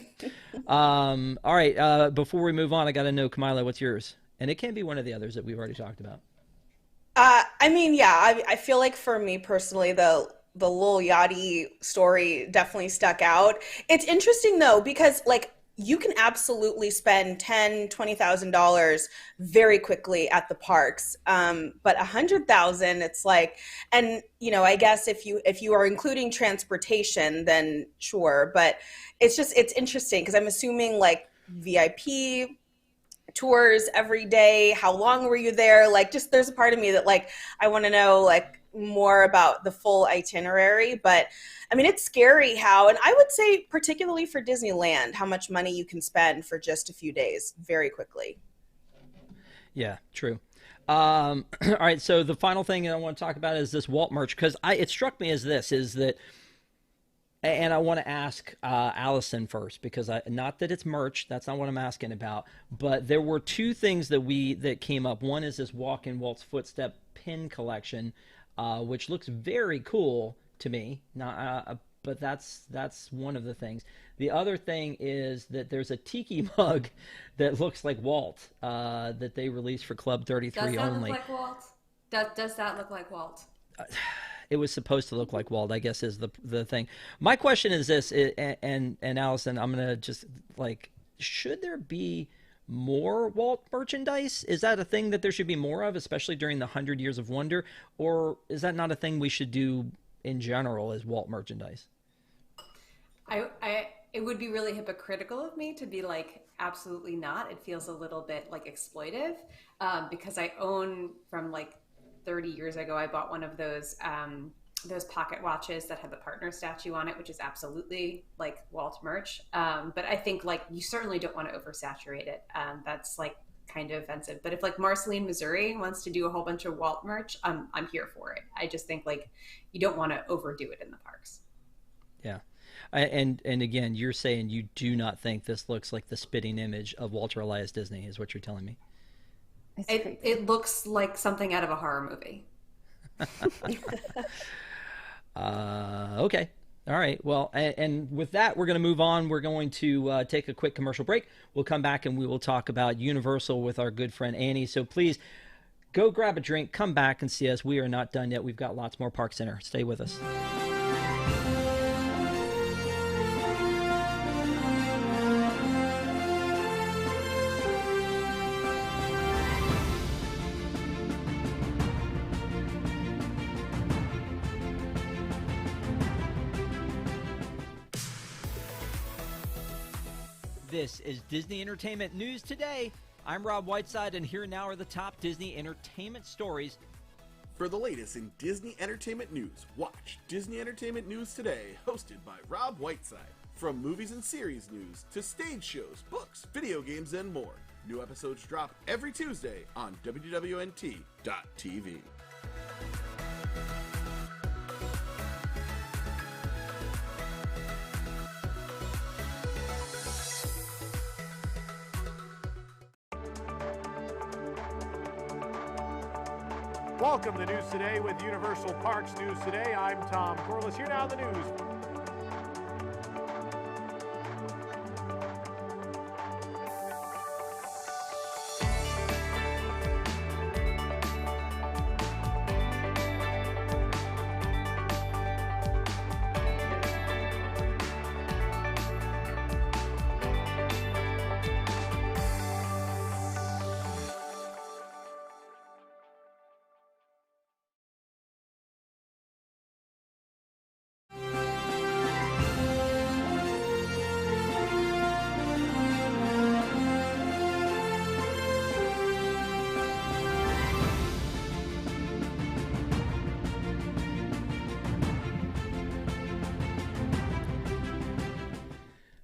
All right. Before we move on, I got to know, Kamila, what's yours? And it can be one of the others that we've already talked about. I mean, yeah, I feel like for me personally, the Lil Yachty story definitely stuck out. It's interesting though, because like you can absolutely spend $10,000-$20,000 very quickly at the parks. But $100,000, it's like, and I guess if you are including transportation, then sure. But it's interesting because I'm assuming like VIP tours every day. How long were you there? Like, just there's a part of me that like I want to know like more about the full itinerary. But I mean, it's scary how, and I would say particularly for Disneyland, how much money you can spend for just a few days very quickly. Yeah, true. All right, so the final thing I want to talk about is this Walt merch, because it struck me as this is that, and I want to ask Allison first, because not that it's merch, that's not what I'm asking about, but there were two things that came up. One is this Walk in Walt's Footstep pin collection, which looks very cool to me. But that's one of the things. The other thing is that there's a tiki mug that looks like Walt that they released for Club 33 only. Does that look like Walt? Does that look like Walt? It was supposed to look like Walt, I guess, is the thing. My question is this, and Allison, I'm gonna just like, should there be more Walt merchandise? Is that a thing that there should be more of, especially during the 100 Years of Wonder, or is that not a thing we should do in general as Walt merchandise? It would be really hypocritical of me to be like, absolutely not. It feels a little bit like exploitive, because I own from like 30 years ago, I bought one of those pocket watches that had the partner statue on it, which is absolutely like Walt merch. But I think like you certainly don't want to oversaturate it. That's like kind of offensive. But if like Marceline, Missouri wants to do a whole bunch of Walt merch, I'm here for it. I just think like you don't want to overdo it in the parks. Yeah. And again, you're saying you do not think this looks like the spitting image of Walter Elias Disney, is what you're telling me. It looks like something out of a horror movie. Okay. All right. Well, and with that, we're going to move on. We're going to take a quick commercial break. We'll come back and we will talk about Universal with our good friend Annie. So please go grab a drink, come back and see us. We are not done yet. We've got lots more ParksCenter. Stay with us. This is Disney Entertainment News Today. I'm Rob Whiteside, and here now are the top Disney entertainment stories. For the latest in Disney Entertainment News, watch Disney Entertainment News Today, hosted by Rob Whiteside. From movies and series news to stage shows, books, video games, and more. New episodes drop every Tuesday on WWNT.tv. Welcome to News Today with Universal Parks News Today. I'm Tom Corliss. Here now the news.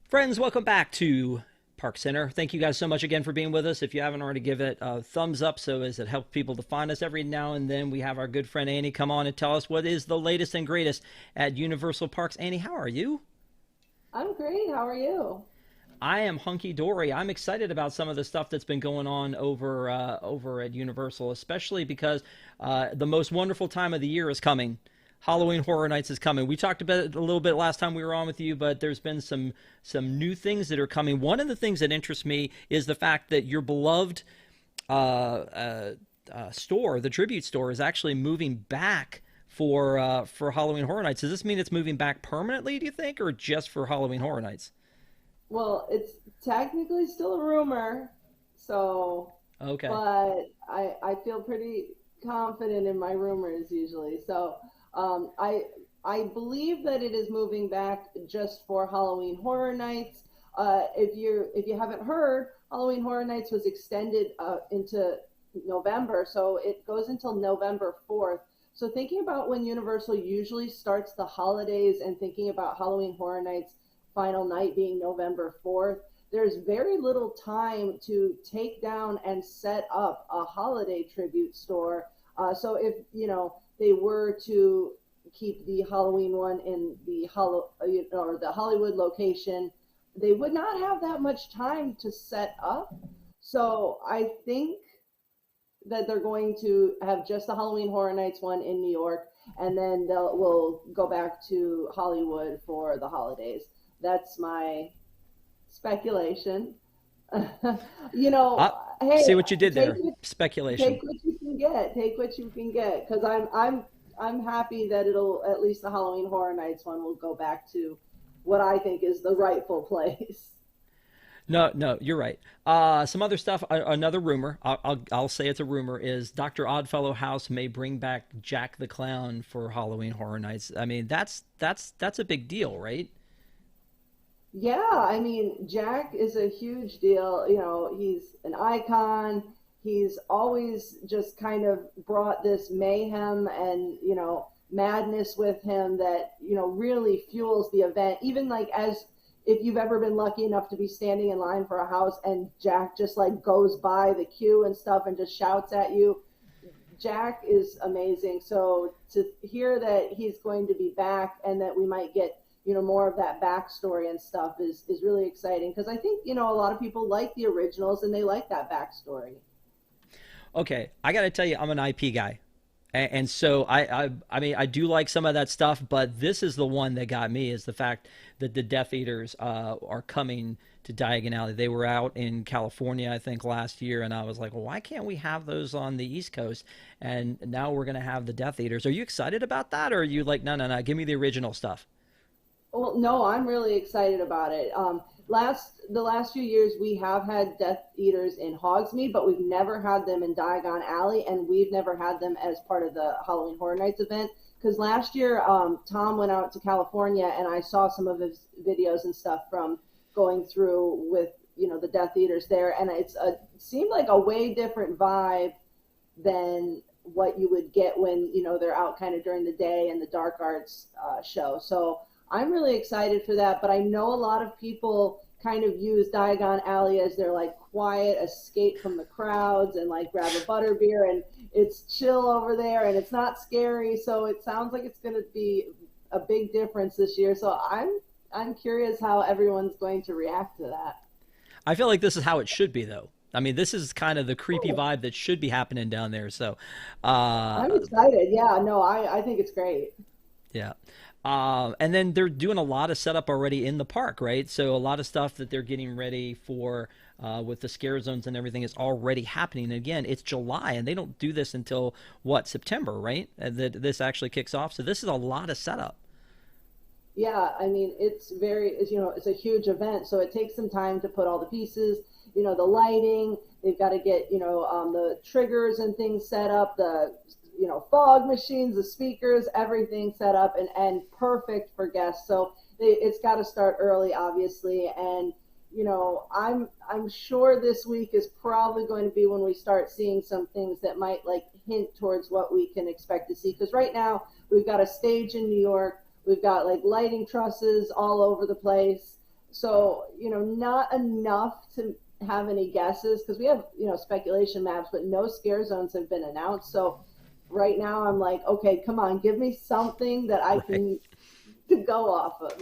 Friends, welcome back to ParksCenter. Thank you guys so much again for being with us. If you haven't already, give it a thumbs up so as it helps people to find us. Every now and then we have our good friend Annie come on and tell us what is the latest and greatest at Universal Parks. Annie, how are you? I'm great. How are you? I am hunky-dory. I'm excited about some of the stuff that's been going on over at Universal, especially because the most wonderful time of the year is coming. Halloween Horror Nights is coming. We talked about it a little bit last time we were on with you, but there's been some new things that are coming. One of the things that interests me is the fact that your beloved store, the Tribute Store, is actually moving back for Halloween Horror Nights. Does this mean it's moving back permanently, do you think, or just for Halloween Horror Nights? Well, it's technically still a rumor, so, Okay. but I feel pretty confident in my rumors usually. So, I believe that it is moving back just for Halloween Horror Nights. If you haven't heard, Halloween Horror Nights was extended into November, so it goes until November 4th. So thinking about when Universal usually starts the holidays and thinking about Halloween Horror Nights final night being November 4th, there's very little time to take down and set up a holiday tribute store. So if, they were to keep the Halloween one in the or the Hollywood location, they would not have that much time to set up. So I think that they're going to have just the Halloween Horror Nights one in New York, and then we'll go back to Hollywood for the holidays. That's my speculation. Hey, See what you did take there. what, Speculation. take what you can get. Take what you can get, because I'm happy that it'll, at least the Halloween Horror Nights one will go back to what I think is the rightful place. No, no, you're right. Some other stuff. Another rumor. I'll say it's a rumor. Is Dr. Oddfellow House may bring back Jack the Clown for Halloween Horror Nights. I mean, that's a big deal, right? Yeah, I mean, Jack is a huge deal. He's an icon. He's always just kind of brought this mayhem and, madness with him that, really fuels the event. Even like as if you've ever been lucky enough to be standing in line for a house and Jack just like goes by the queue and stuff and just shouts at you. Jack is amazing. So to hear that he's going to be back and that we might get more of that backstory and stuff is really exciting, because I think, a lot of people like the originals and they like that backstory. Okay, I got to tell you, I'm an IP guy, and so I mean, I do like some of that stuff, but this is the one that got me, is the fact that the Death Eaters are coming to Diagon Alley. They were out in California, I think, last year, and I was like, well, why can't we have those on the East Coast? And now we're gonna have the Death Eaters. Are you excited about that, or are you like, no, no, no, give me the original stuff? Well, no, I'm really excited about it. The last few years we have had Death Eaters in Hogsmeade, but we've never had them in Diagon Alley, and we've never had them as part of the Halloween Horror Nights event. Because last year, Tom went out to California, and I saw some of his videos and stuff from going through with the Death Eaters there, and it seemed like a way different vibe than what you would get when they're out kind of during the day and the dark arts show. So I'm really excited for that, but I know a lot of people kind of use Diagon Alley as their like quiet escape from the crowds and like grab a butterbeer, and it's chill over there and it's not scary. So it sounds like it's going to be a big difference this year. So I'm curious how everyone's going to react to that. I feel like this is how it should be, though. I mean, this is kind of the creepy vibe that should be happening down there. So, I'm excited. Yeah, no, I think it's great. yeah. And then they're doing a lot of setup already in the park, right? So a lot of stuff that they're getting ready for with the scare zones and everything is already happening. And again, it's July, and they don't do this until what, September, right? That this actually kicks off. So this is a lot of setup. Yeah, I mean, it's a huge event, so it takes some time to put all the pieces, the lighting, they've got to get, the triggers and things set up, the, fog machines, the speakers, everything set up and perfect for guests. So it's got to start early, obviously. And, I'm sure this week is probably going to be when we start seeing some things that might like hint towards what we can expect to see. Because right now we've got a stage in New York. We've got like lighting trusses all over the place. So, not enough to have any guesses, because we have, speculation maps, but no scare zones have been announced. So right now I'm like, okay, come on, give me something that I can to go off of.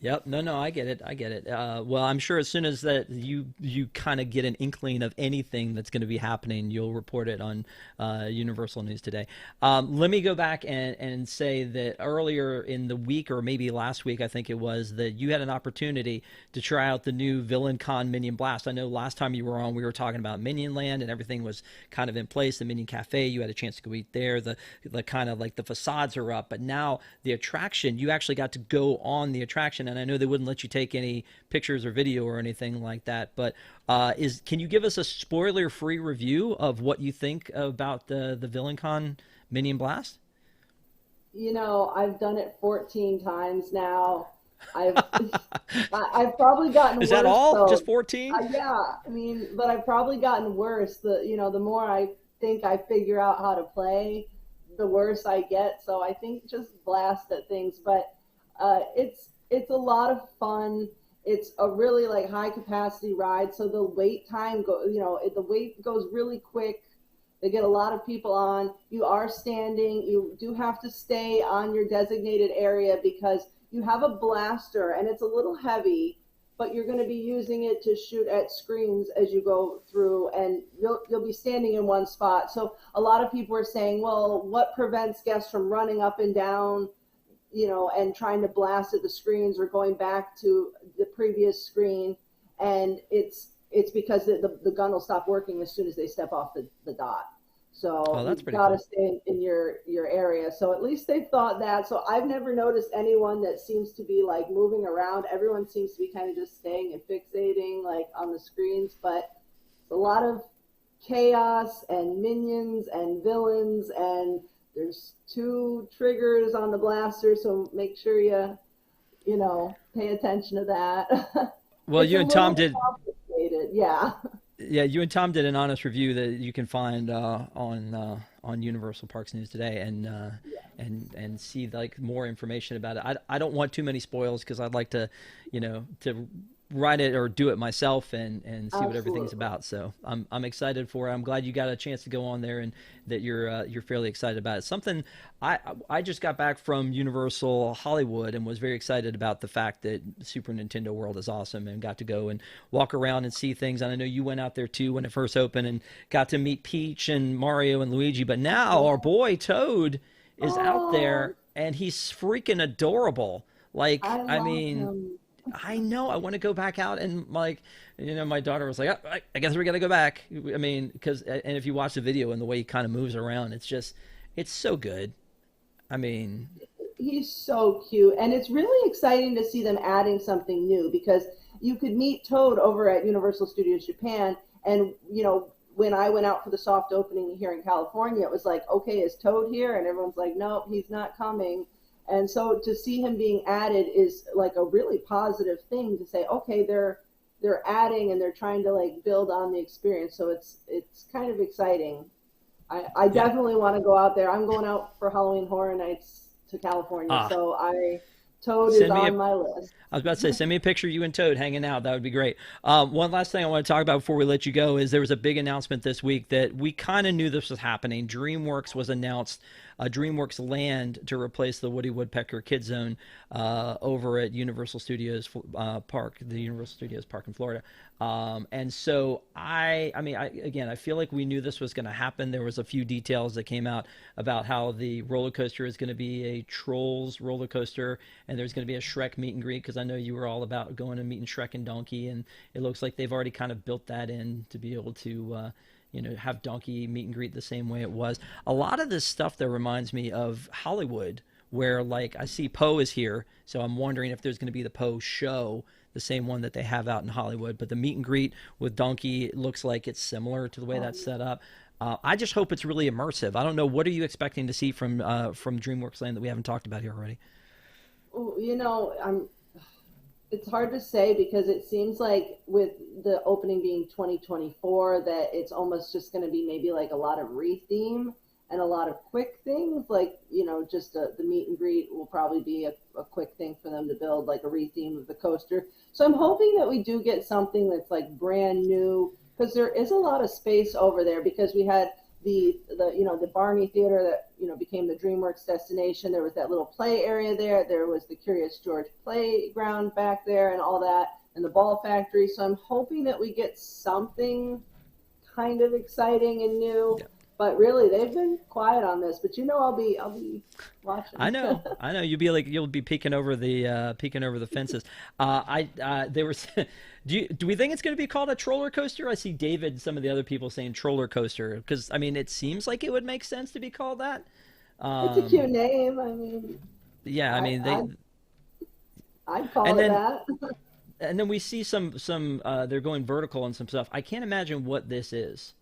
Yep. No, no, I get it. I get it. Well, I'm sure as soon as that you kind of get an inkling of anything that's going to be happening, you'll report it on Universal News Today. Let me go back and say that earlier in the week, or maybe last week, I think it was, that you had an opportunity to try out the new Villain-Con Minion Blast. I know last time you were on, we were talking about Minion Land and everything was kind of in place. The Minion Cafe, you had a chance to go eat there. The kind of like the facades are up, but now the attraction, you actually got to go on the attraction. and I know they wouldn't let you take any pictures or video or anything like that, but can you give us a spoiler-free review of what you think about the Villain-Con Minion Blast? You know, I've done it 14 times now. I've probably gotten worse. Is that all? So, just 14? yeah, I mean, but I've probably gotten worse. The more I think I figure out how to play, the worse I get. So I think just blast at things. But it's a lot of fun. It's a really like high capacity ride. So the wait time the wait goes really quick. They get a lot of people on. You are standing. You do have to stay on your designated area because you have a blaster and it's a little heavy, but you're going to be using it to shoot at screens as you go through, and you'll be standing in one spot. So a lot of people are saying, well, what prevents guests from running up and down, and trying to blast at the screens or going back to the previous screen? And it's because the gun will stop working as soon as they step off the dot. So that's you've got to stay in your area. So at least they've thought that. So I've never noticed anyone that seems to be like moving around. Everyone seems to be kind of just staying and fixating like on the screens. But it's a lot of chaos and minions and villains, and there's 2 triggers on the blaster. So make sure you pay attention to that. Well, you and Tom did. Yeah. Yeah, you and Tom did an honest review that you can find on Universal Parks News Today, and see like more information about it. I don't want too many spoils because I'd like to write it or do it myself and see what everything's about. So I'm excited for it. I'm glad you got a chance to go on there and that you're fairly excited about it. Something I just got back from Universal Hollywood and was very excited about the fact that Super Nintendo World is awesome, and got to go and walk around and see things. And I know you went out there too when it first opened and got to meet Peach and Mario and Luigi. But now our boy Toad is out there and he's freaking adorable. Like, I mean, him. I know. I want to go back out and my daughter was like, I guess we got to go back. I mean, and if you watch the video and the way he kind of moves around, it's so good. I mean, he's so cute, and it's really exciting to see them adding something new, because you could meet Toad over at Universal Studios Japan, and when I went out for the soft opening here in California, it was like, okay, is Toad here? And everyone's like, nope, he's not coming. And so to see him being added is like a really positive thing to say, okay, they're adding and they're trying to like build on the experience. So it's kind of exciting. I definitely want to go out there. I'm going out for Halloween Horror Nights to California. So Toad is on my list. I was about to say, send me a picture of you and Toad hanging out. That would be great. One last thing I want to talk about before we let you go is there was a big announcement this week that we kind of knew this was happening. DreamWorks was announced, DreaWorks Land, to replace the Woody Woodpecker Kid Zone over at Universal Studios Park, the Universal Studios Park in Florida. And so I feel like we knew this was going to happen. There was a few details that came out about how the roller coaster is going to be a Trolls roller coaster, and there's going to be a Shrek meet and greet, because I know you were all about going and meeting Shrek and Donkey, and it looks like they've already kind of built that in to be able to have Donkey meet and greet the same way it was. A lot of this stuff that reminds me of Hollywood, where like I see Poe is here, so I'm wondering if there's going to be the Poe show, the same one that they have out in Hollywood. But the meet and greet with Donkey, it looks like it's similar to the way that's set up. I just hope it's really immersive. I don't know, what are you expecting to see from DreamWorks Land that we haven't talked about here already? It's hard to say, because it seems like with the opening being 2024 that it's almost just going to be maybe like a lot of re-theme and a lot of quick things, like just the meet and greet will probably be a quick thing for them to build, like a re-theme of the coaster. So I'm hoping that we do get something that's like brand new, because there is a lot of space over there, because we had the Barney Theater that became the DreamWorks destination. There was that little play area there. There was the Curious George playground back there and all that, and the ball factory. So I'm hoping that we get something kind of exciting and new. Yeah. But really, they've been quiet on this. But I'll be watching. I know. You'll be peeking over the fences. They were. Do we think it's going to be called a troller coaster? I see David and some of the other people saying troller coaster, because I mean it seems like it would make sense to be called that. It's a cute name. I mean. Yeah, I'd call And it then that. and then we see some they're going vertical on some stuff. I can't imagine what this is.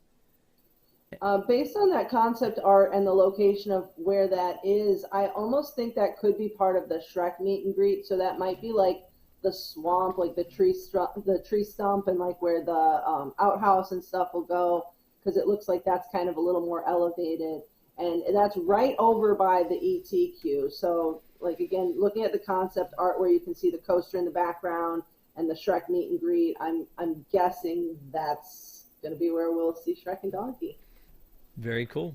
Based on that concept art and the location of where that is, I almost think that could be part of the Shrek meet and greet. So that might be like the swamp, like the tree stump, and like where the outhouse and stuff will go, because it looks like that's kind of a little more elevated, and that's right over by the ET queue. So like again, looking at the concept art where you can see the coaster in the background and the Shrek meet and greet, I'm guessing that's going to be where we'll see Shrek and Donkey. Very cool.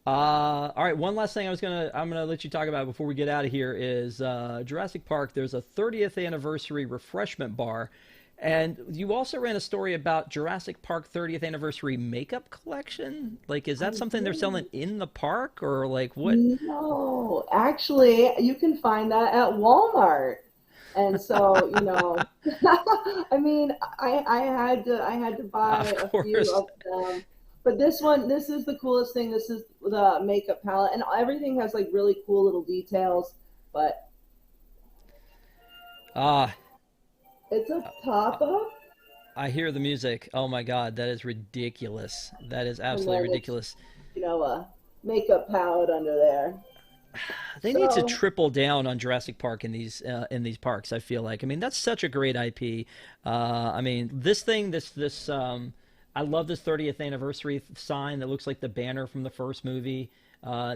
All right, one last thing I'm gonna let you talk about before we get out of here is Jurassic Park. There's a 30th anniversary refreshment bar, and you also ran a story about Jurassic Park 30th anniversary makeup collection. Like, is that something they're selling in the park, or like what? No, actually, you can find that at Walmart. And so, I mean, I had to buy Of a course. few of them. But this is the coolest thing. This is the makeup palette, and everything has like really cool little details. But it's a pop-up. I hear the music. Oh my God, that is ridiculous. That is absolutely ridiculous. A makeup palette under there. They need to triple down on Jurassic Park in these parks. I feel like. I mean, that's such a great IP. I mean, this thing, I love this 30th anniversary sign that looks like the banner from the first movie.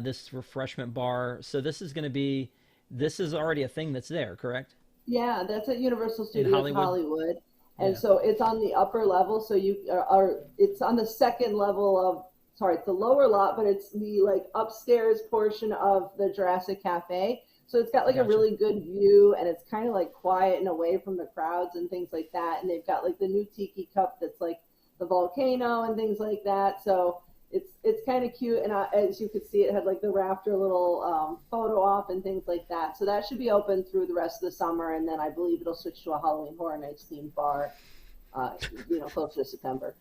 This refreshment bar. So this is already a thing that's there, correct? Yeah, that's at Universal Studios Hollywood. And Yeah. so it's on the upper level. So it's on the second level of, it's the lower lot, but it's the like upstairs portion of the Jurassic Cafe. So it's got like a really good view, and it's kind of like quiet and away from the crowds and things like that. And they've got like the new tiki cup that's like the volcano and things like that. So it's kind of cute. And as you could see, it had like the raptor little photo op and things like that. So that should be open through the rest of the summer. And then I believe it'll switch to a Halloween Horror Nights themed bar, closer to September.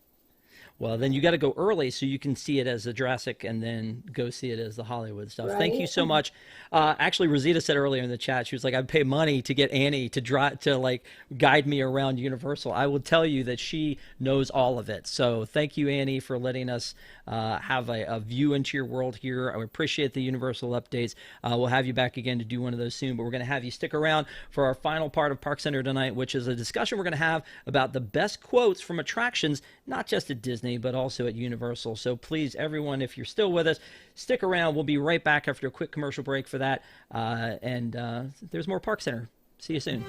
Well, then you got to go early so you can see it as a Jurassic and then go see it as the Hollywood stuff. Right. Thank you so much. Actually, Rosita said earlier in the chat, she was like, I'd pay money to get Annie to like guide me around Universal. I will tell you that she knows all of it. So thank you, Annie, for letting us have a view into your world here. I appreciate the Universal updates. We'll have you back again to do one of those soon, but we're going to have you stick around for our final part of ParksCenter tonight, which is a discussion we're going to have about the best quotes from attractions, not just at Disney, but also at Universal. So please, everyone, if you're still with us, stick around. We'll be right back after a quick commercial break for that. And there's more ParksCenter. See you soon.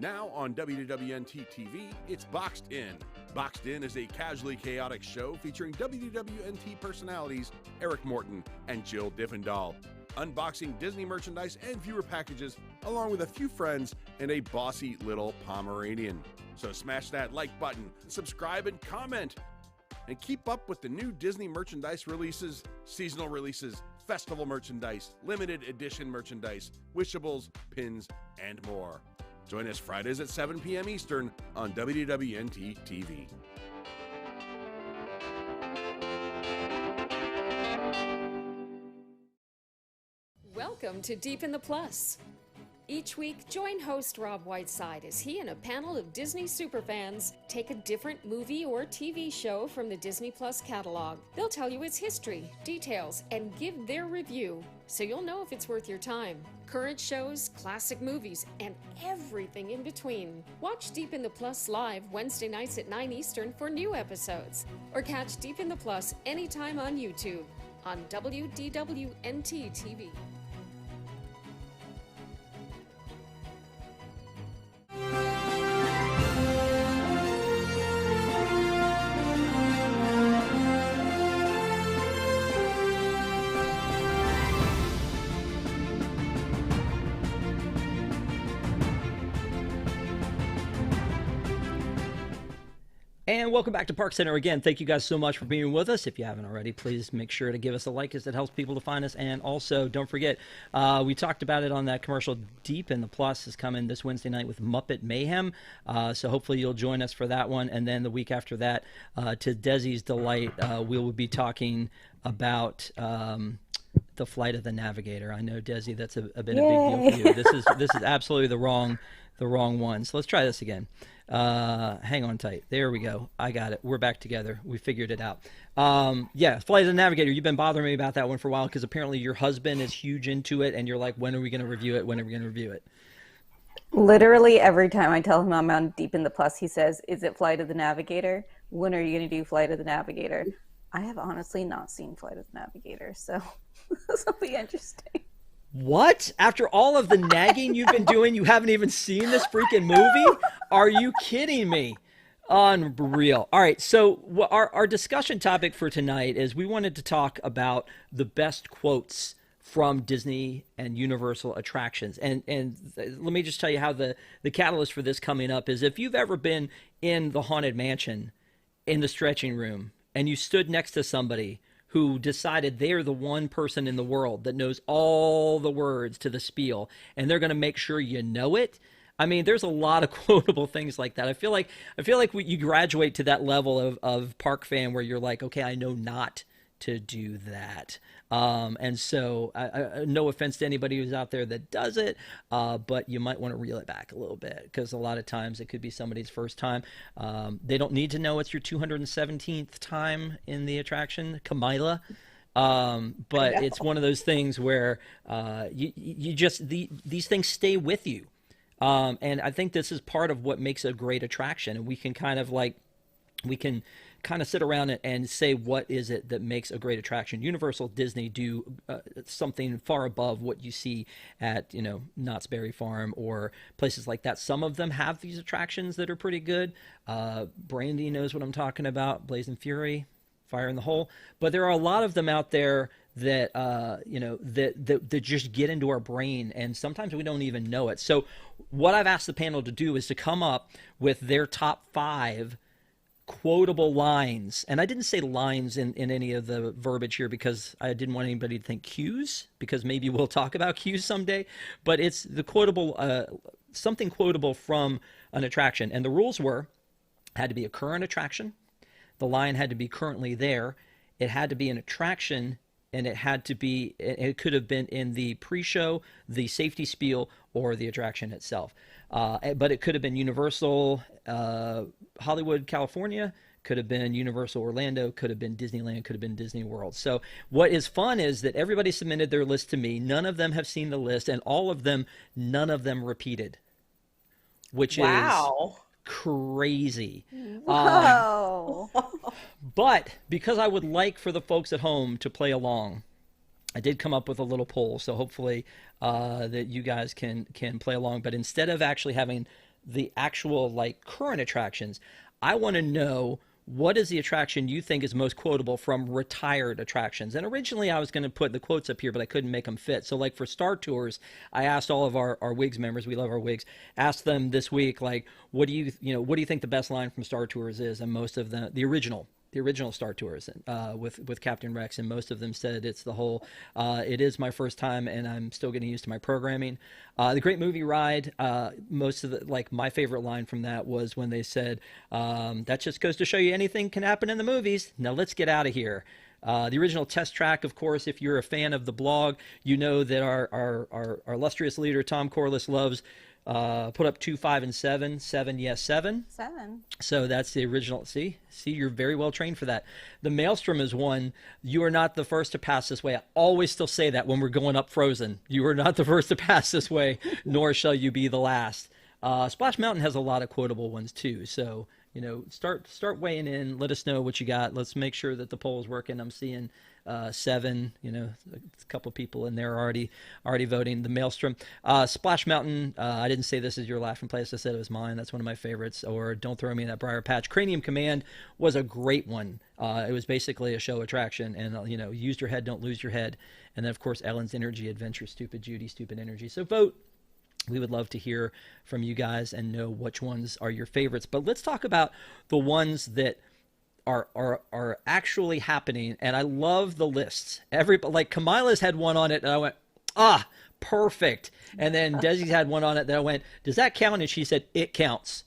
Now on WWNT TV, it's Boxed In. Boxed In is a casually chaotic show featuring WWNT personalities Eric Morton and Jill Diffendahl, unboxing Disney merchandise and viewer packages, along with a few friends and a bossy little Pomeranian. So smash that like button, subscribe and comment, and keep up with the new Disney merchandise releases, seasonal releases, festival merchandise, limited edition merchandise, wishables, pins, and more. Join us Fridays at 7 p.m. Eastern on WWNT TV. Welcome to Deep in the Plus. Each week, join host Rob Whiteside as he and a panel of Disney superfans take a different movie or TV show from the Disney Plus catalog. They'll tell you its history, details, and give their review, so you'll know if it's worth your time. Current shows, classic movies, and everything in between. Watch Deep in the Plus live Wednesday nights at 9 Eastern for new episodes, or catch Deep in the Plus anytime on YouTube on WDWNT TV. And welcome back to ParksCenter again. Thank you guys so much for being with us. If you haven't already, please make sure to give us a like, as it helps people to find us. And also, don't forget, we talked about it on that commercial. Deep in the Plus is coming this Wednesday night with Muppet Mayhem. So hopefully you'll join us for that one. And then the week after that, to Desi's delight, we will be talking about the Flight of the Navigator. I know, Desi, that's been a big deal for you. This is absolutely the wrong one. So let's try this again. Hang on tight. There we go. I got it. We're back together. We figured it out. Yeah, Flight of the Navigator. You've been bothering me about that one for a while because apparently your husband is huge into it, and you're like, when are we going to review it? When are we going to review it? Literally every time I tell him I'm on Deep in the Plus, he says, "Is it Flight of the Navigator? When are you going to do Flight of the Navigator?" I have honestly not seen Flight of the Navigator, so this will be interesting. What? After all of the nagging you've been doing, you haven't even seen this freaking movie? Are you kidding me? Unreal. All right, so our discussion topic for tonight is we wanted to talk about the best quotes from Disney and Universal attractions. And let me just tell you how the catalyst for this coming up is, if you've ever been in the Haunted Mansion in the stretching room and you stood next to somebody who decided they're the one person in the world that knows all the words to the spiel, and they're going to make sure you know it. I mean, there's a lot of quotable things like that. I feel like you graduate to that level of park fan where you're like, okay, I know not to do that. And so no offense to anybody who's out there that does it, but you might want to reel it back a little bit, because a lot of times it could be somebody's first time. They don't need to know it's your 217th time in the attraction, Camilla. But it's one of those things where you just, these things stay with you. And I think this is part of what makes a great attraction. And we can kind of sit around and say, what is it that makes a great attraction? Universal, Disney do something far above what you see at, Knott's Berry Farm or places like that. Some of them have these attractions that are pretty good. Brandy knows what I'm talking about. Blazing Fury, Fire in the Hole. But there are a lot of them out there that, that just get into our brain, and sometimes we don't even know it. So what I've asked the panel to do is to come up with their top 5 quotable lines. And I didn't say lines in any of the verbiage here because I didn't want anybody to think cues, because maybe we'll talk about cues someday, but it's the quotable, something quotable from an attraction. And the rules had to be a current attraction. The line had to be currently there. It had to be an attraction, and it could have been in the pre-show, the safety spiel, or the attraction itself. But it could have been Universal Hollywood, California, could have been Universal Orlando, could have been Disneyland, could have been Disney World. So what is fun is that everybody submitted their list to me. None of them have seen the list, and none of them repeated, which is crazy. Wow. But because I would like for the folks at home to play along, I did come up with a little poll, so hopefully that you guys can play along. But instead of actually having the actual current attractions, I want to know, what is the attraction you think is most quotable from retired attractions? And originally I was going to put the quotes up here, but I couldn't make them fit. So for Star Tours, I asked all of our WIGS members, we love our WIGS, asked them this week, what do you think the best line from Star Tours is? And most of them, the original Star Tours with Captain Rex, and most of them said it's the whole, it is my first time and I'm still getting used to my programming. The Great Movie Ride, most of the, my favorite line from that was when they said, that just goes to show you anything can happen in the movies. Now let's get out of here. The original Test Track, of course, if you're a fan of the blog, you know that our illustrious leader, Tom Corliss, loves put up 2, 5, and 7. 7, yes, 7. 7. So that's the original. See, you're very well trained for that. The Maelstrom is one. You are not the first to pass this way. I always still say that when we're going up Frozen. You are not the first to pass this way, nor shall you be the last. Splash Mountain has a lot of quotable ones too. So start weighing in. Let us know what you got. Let's make sure that the poll is working. I'm seeing 7, a couple people in there already voting. The Maelstrom, Splash Mountain, I didn't say this is your laughing place, I said it was mine. That's one of my favorites. Or Don't Throw Me in That Briar Patch. Cranium Command was a great one. It was basically a show attraction, and use your head, don't lose your head. And then of course Ellen's Energy Adventure, Stupid Judy, Stupid Energy. So vote We would love to hear from you guys and know which ones are your favorites. But let's talk about the ones that are actually happening. And I love the lists. Like Camila's had one on it, and I went, perfect. And then Desi's had one on it that I went, does that count? And she said, it counts.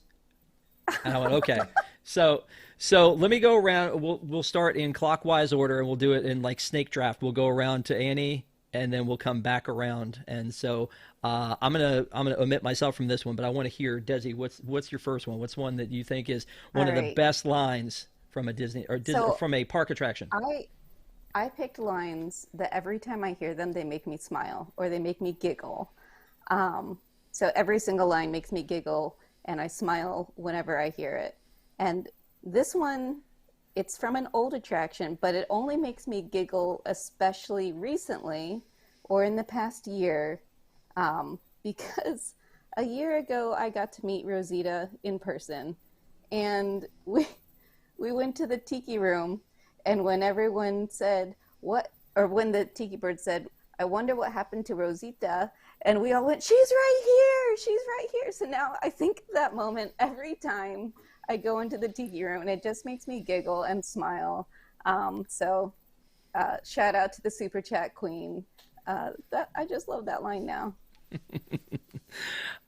And I went, okay. So let me go around. We'll start in clockwise order, and we'll do it in like snake draft. We'll go around to Annie, and then we'll come back around. And so I'm gonna omit myself from this one, but I want to hear, Desi, what's your first one? What's one that you think is one of the best lines from a Disney or from a park attraction? I picked lines that every time I hear them, they make me smile or they make me giggle. So every single line makes me giggle, and I smile whenever I hear it. And this one, it's from an old attraction, but it only makes me giggle, especially recently or in the past year, because a year ago I got to meet Rosita in person, and we went to the Tiki Room, and when everyone said when the Tiki Bird said, I wonder what happened to Rosita, and we all went, she's right here. So now I think of that moment every time I go into the Tiki Room, and it just makes me giggle and smile. So shout out to the Super Chat Queen. I just love that line now.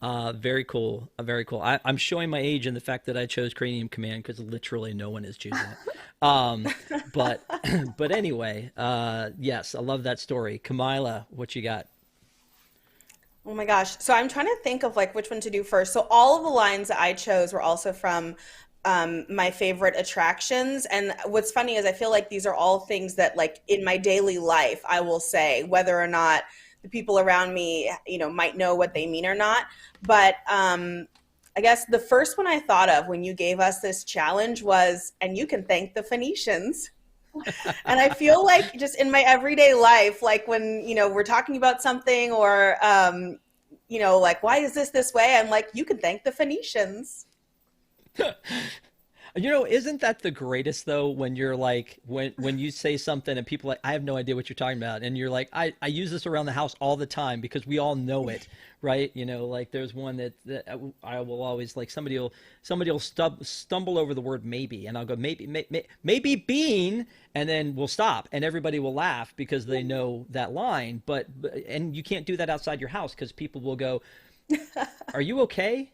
Very cool. Very cool. I'm showing my age in the fact that I chose Cranium Command because literally no one is choosing it. But anyway, yes, I love that story. Camila, what you got? Oh my gosh. So I'm trying to think of like which one to do first. So all of the lines that I chose were also from my favorite attractions. And what's funny is I feel like these are all things that like in my daily life, I will say, whether or not the people around me, might know what they mean or not. But I guess the first one I thought of when you gave us this challenge was, and you can thank the Phoenicians. And I feel like just in my everyday life, like when, we're talking about something or, like, why is this way? I'm like, you can thank the Phoenicians. Isn't that the greatest though, when you're like, when you say something and people are like, I have no idea what you're talking about. And you're like, I use this around the house all the time because we all know it. Right. Like there's one that I will always like, somebody will stumble over the word maybe, and I'll go, maybe bean. And then we'll stop and everybody will laugh because they know that line. And you can't do that outside your house because people will go, are you okay?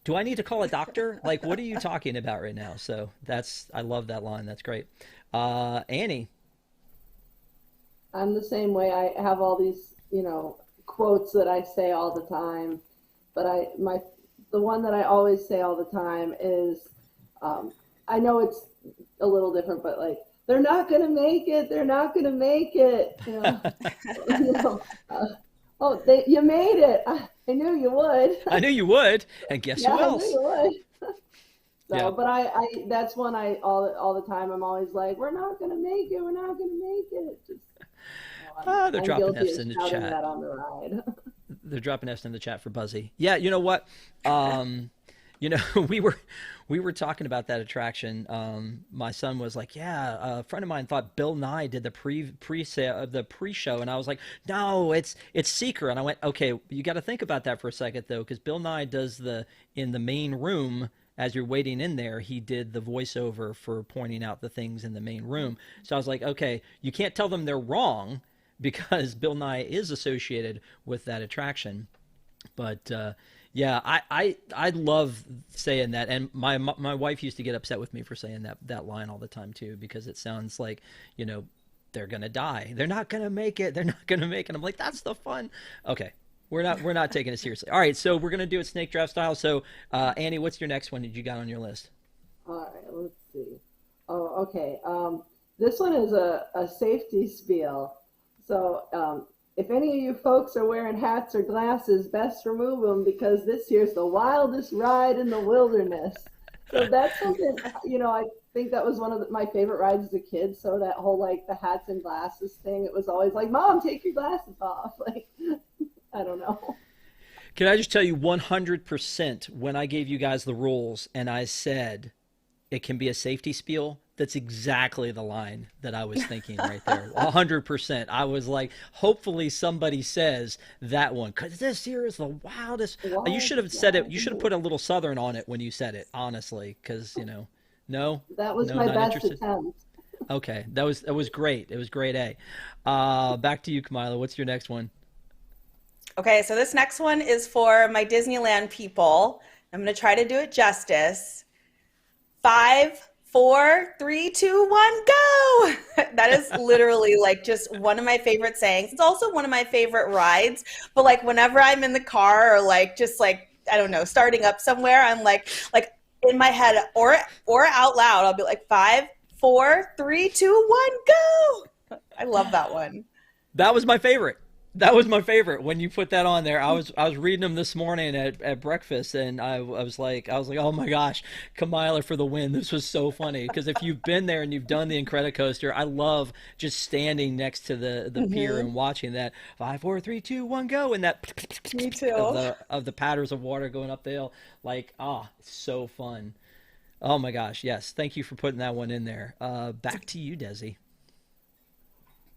Do I need to call a doctor? Like, what are you talking about right now? So I love that line. That's great. Annie. I'm the same way. I have all these, quotes that I say all the time, but the one that I always say all the time is, I know it's a little different, but like, they're not going to make it. They're not going to make it. You made it. I knew you would. I knew you would. And guess who else? I knew you would. But I that's one all the time. I'm always like, we're not going to make it. We're not going to make it. They're dropping F's in the chat. That on the ride. They're dropping F's in the chat for Buzzy. Yeah, you know what? We were talking about that attraction. My son was like, yeah, a friend of mine thought Bill Nye did the pre-show, and I was like, no, it's Seeker. And I went, okay, you got to think about that for a second though, because Bill Nye does in the main room. As you're waiting in there, he did the voiceover for pointing out the things in the main room. So I was like, okay, you can't tell them they're wrong because Bill Nye is associated with that attraction. But yeah, I love saying that, and my wife used to get upset with me for saying that line all the time too, because it sounds like they're gonna die, they're not gonna make it, they're not gonna make it. I'm like, that's the fun. Okay. We're not taking it seriously. All right, so we're gonna do it snake draft style. So, Annie, what's your next one that you got on your list? All right, let's see. Oh, okay. This one is a safety spiel. So, if any of you folks are wearing hats or glasses, best remove them because this here's the wildest ride in the wilderness. So that's something, I think that was one of my favorite rides as a kid. So that whole like the hats and glasses thing, it was always like, Mom, take your glasses off. Like. I don't know. Can I just tell you 100% when I gave you guys the rules and I said it can be a safety spiel, That's exactly the line that I was thinking right there. 100%. I was like, hopefully somebody says that one, because this here is the wildest. You should have said it. You should have put a little Southern on it when you said it, honestly, because, no. That was No, my not best interested. attempt. Okay, that was great. It was grade A. Back to you, Kamila. What's your next one? Okay, so this next one is for my Disneyland people. I'm going to try to do it justice. 5, 4, 3, 2, 1, go! That is literally like just one of my favorite sayings. It's also one of my favorite rides. But like whenever I'm in the car or like just like, I don't know, starting up somewhere, I'm like in my head or out loud, I'll be like 5, 4, 3, 2, 1, go! I love that one. That was my favorite. That was my favorite when you put that on there. I was reading them this morning at breakfast, and I was like, oh my gosh, Kamila for the win. This was so funny because if you've been there and you've done the Incredicoaster, I love just standing next to the pier and watching that 5, 4, 3, 2, 1, go, and that Me too. of the patters of water going up the hill. Like, it's so fun. Oh my gosh, yes. Thank you for putting that one in there. Back to you, Desi.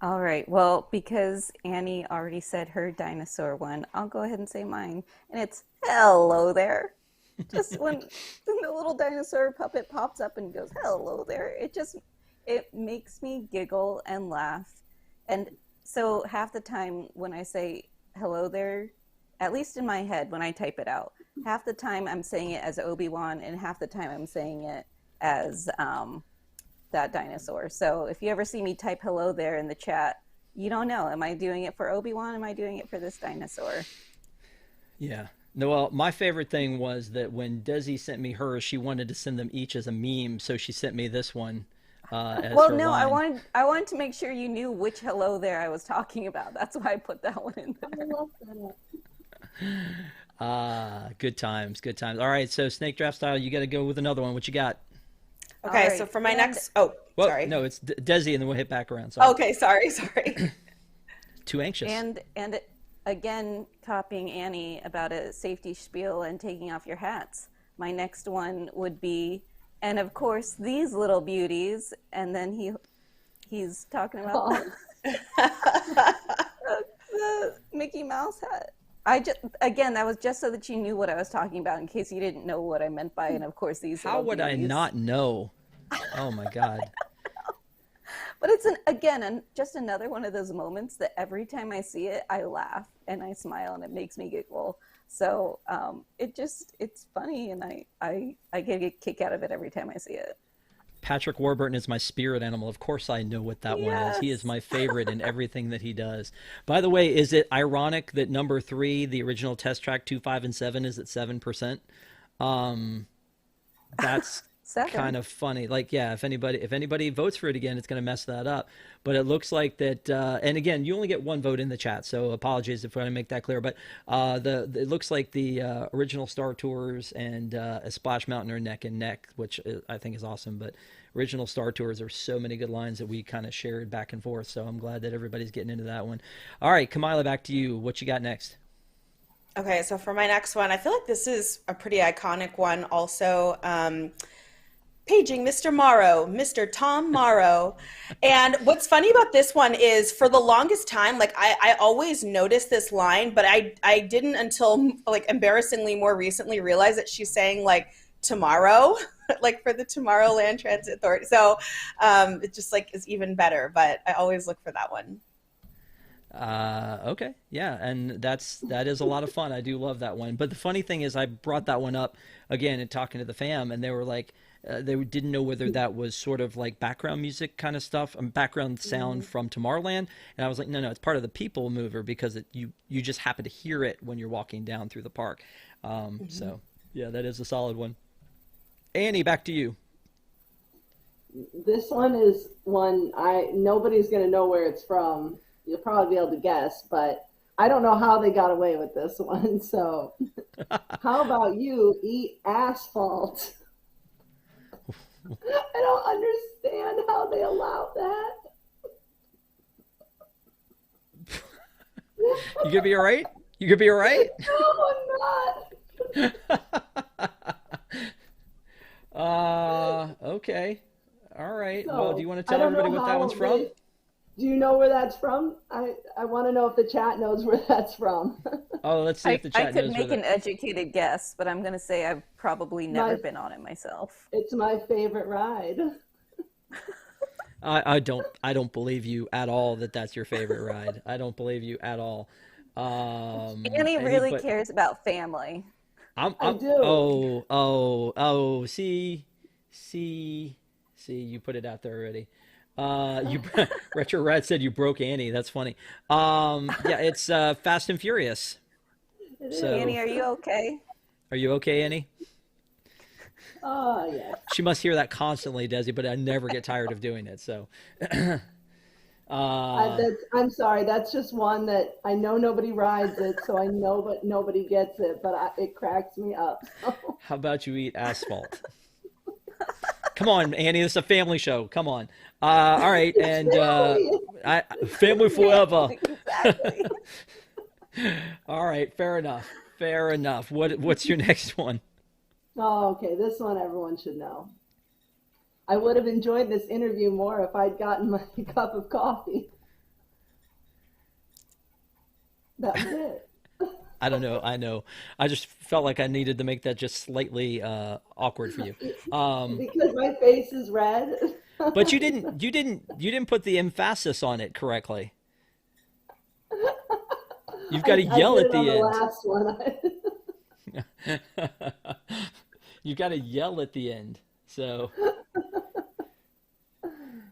All right. Well, because Annie already said her dinosaur one, I'll go ahead and say mine. And it's hello there. Just when the little dinosaur puppet pops up and goes, hello there, it makes me giggle and laugh. And so half the time when I say hello there, at least in my head when I type it out, half the time I'm saying it as Obi-Wan and half the time I'm saying it as that dinosaur. So if you ever see me type hello there in the chat, you don't know. Am I doing it for Obi-Wan? Am I doing it for this dinosaur? Yeah. No, well, my favorite thing was that when Desi sent me hers, she wanted to send them each as a meme, so she sent me this one as Well, her no, line. I wanted to make sure you knew which hello there I was talking about. That's why I put that one in I there. love that. Good times, good times. All right, so Snake Draft style, you got to go with another one. What you got? Okay, All right. so for my And- next, Well, sorry. no, it's Desi, and then we'll hit back around. Sorry. Okay, sorry. Too anxious. And again, copying Annie about a safety spiel and taking off your hats. My next one would be, and of course, these little beauties. And then he's talking about the Mickey Mouse hat. That was just so that you knew what I was talking about in case you didn't know what I meant by, and of course, these How little would I beauties. not know? Oh my God. But it's just another one of those moments that every time I see it, I laugh and I smile and it makes me giggle. So it's funny, and I get a kick out of it every time I see it. Patrick Warburton is my spirit animal. Of course I know what that one is. He is Yes. my favorite in everything that he does. By the way, is it ironic that number 3, the original test track 2, 5, and 7 is at 7%? That's 7. kind of funny. Like, yeah, if anybody votes for it again, it's going to mess that up. But it looks like that, and again, you only get one vote in the chat, so apologies if I want to make that clear. But it looks like the original Star Tours and a Splash Mountain are neck and neck, which I think is awesome. But original Star Tours, there were so many good lines that we kind of shared back and forth. So I'm glad that everybody's getting into that one. All right, Kamila, back to you. What you got next? Okay, so for my next one, I feel like this is a pretty iconic one also. Paging Mr. Morrow, Mr. Tom Morrow. And what's funny about this one is for the longest time, like I always noticed this line, but I didn't until like embarrassingly more recently realize that she's saying like tomorrow, like for the Tomorrowland Transit Authority. So it just like is even better, but I always look for that one. Okay. Yeah. And that is a lot of fun. I do love that one. But the funny thing is I brought that one up again and talking to the fam, and they were like, they didn't know whether that was sort of like background music kind of stuff, background sound from Tomorrowland. And I was like, no, it's part of the people mover because you just happen to hear it when you're walking down through the park. So yeah, that is a solid one. Annie, back to you. This one is one nobody's gonna know where it's from. You'll probably be able to guess, but I don't know how they got away with this one. So, how about you eat asphalt? I don't understand how they allowed that. You gonna be all right? You gonna be all right? No, I'm not. Okay. All right. So, Well, do you want to I tell don't know everybody what that how one's from? Do you know where that's from? I want to know if the chat knows where that's from. Oh, let's see if the I chat could knows where make an that. educated guess, but I'm going to say I've probably never My, been on it myself. it's my favorite ride. I don't believe you at all that that's your favorite ride. I don't believe you at all. Annie really But cares about family. I do. See, you put it out there already. You Retro Red said you broke Annie. That's funny. Yeah, it's Fast and Furious. So, Annie, are you okay? are you okay, Annie? Oh, yes. She must hear that constantly, Desi, but I never get tired of doing it. So, I'm sorry. That's just one that I know nobody rides it, so I know, but nobody gets it. But it cracks me up. So. how about you eat asphalt? Come on, Annie. This is a family show. Come on. All right, and family forever. Exactly. All right, fair enough. Fair enough. What's your next one? Oh, okay. This one everyone should know. I would have enjoyed this interview more if I'd gotten my cup of coffee. That was it. I don't know. I know. I just felt like I needed to make that just slightly awkward for you. Because my face is red. But you didn't put the emphasis on it correctly. You've got to yell at the on end. The last one. You got to yell at the end. So,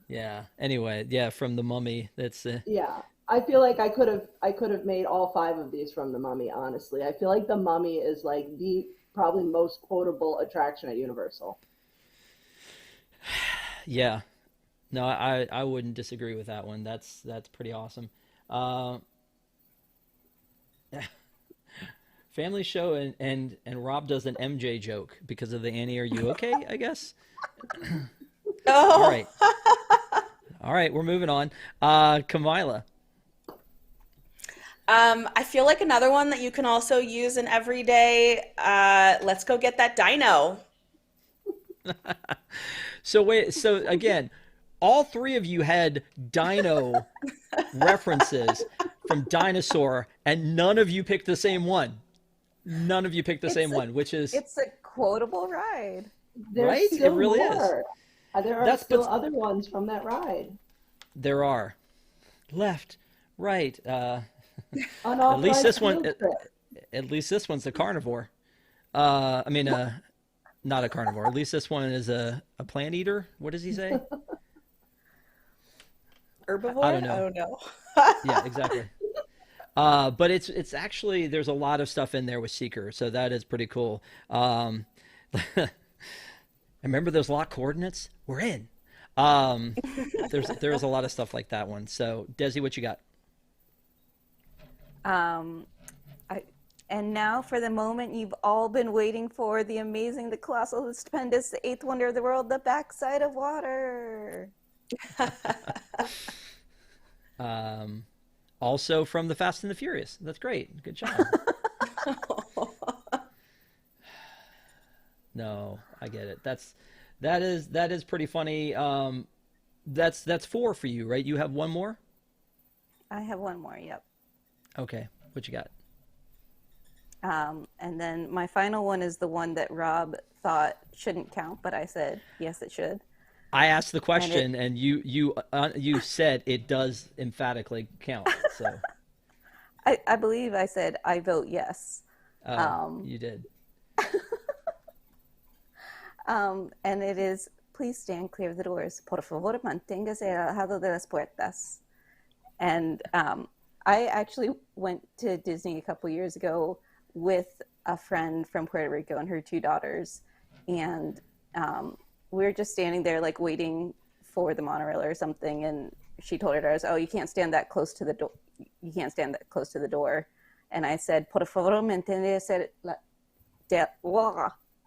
yeah. Anyway, yeah, from the Mummy. That's Yeah. I feel like I could have made all 5 of these from the Mummy, honestly. I feel like the Mummy is like the probably most quotable attraction at Universal. yeah. No, I wouldn't disagree with that one. That's pretty awesome. Family show and Rob does an MJ joke because of the Annie, are you okay? I guess. Oh. All right. All right, we're moving on. Kamila. I feel like another one that you can also use in everyday. Let's go get that dino. So wait, so again, all 3 of you had dino references from dinosaur, and none of you picked the same one. None of you picked the same one, which is It's a quotable ride. There's right? It still really is. more. There are That's still what's- other ones from that ride. There are left, right. Unauthorized At least this one. field trip. At least this one's a carnivore. I mean, not a carnivore. At least this one is a plant eater. What does he say? Herbivore? I don't know. I don't know. Yeah, exactly. But it's actually there's a lot of stuff in there with Seeker, so that is pretty cool. Remember those lock coordinates? We're in. There's a lot of stuff like that one. So Desi, what you got? And now for the moment you've all been waiting for, the amazing, the colossal, the stupendous, the 8th wonder of the world, the backside of water. Also from the Fast and the Furious. That's great. Good job. No, I get it. That is pretty funny. That's 4 for you, right? You have one more? I have one more, yep. Okay. What you got? And then my final one is the one that Rob thought shouldn't count, but I said, yes, it should. I asked the question, and you said it does emphatically count. So I believe I said, I vote yes. you did. And it is, please stand clear of the doors. Por favor, manténgase alejado de las puertas. And I actually went to Disney a couple years ago with a friend from Puerto Rico and her 2 daughters. And we were just standing there like waiting for the monorail or something. And she told her daughters, oh, you can't stand that close to the door. You can't stand that close to the door. And I said, por favor, manténgase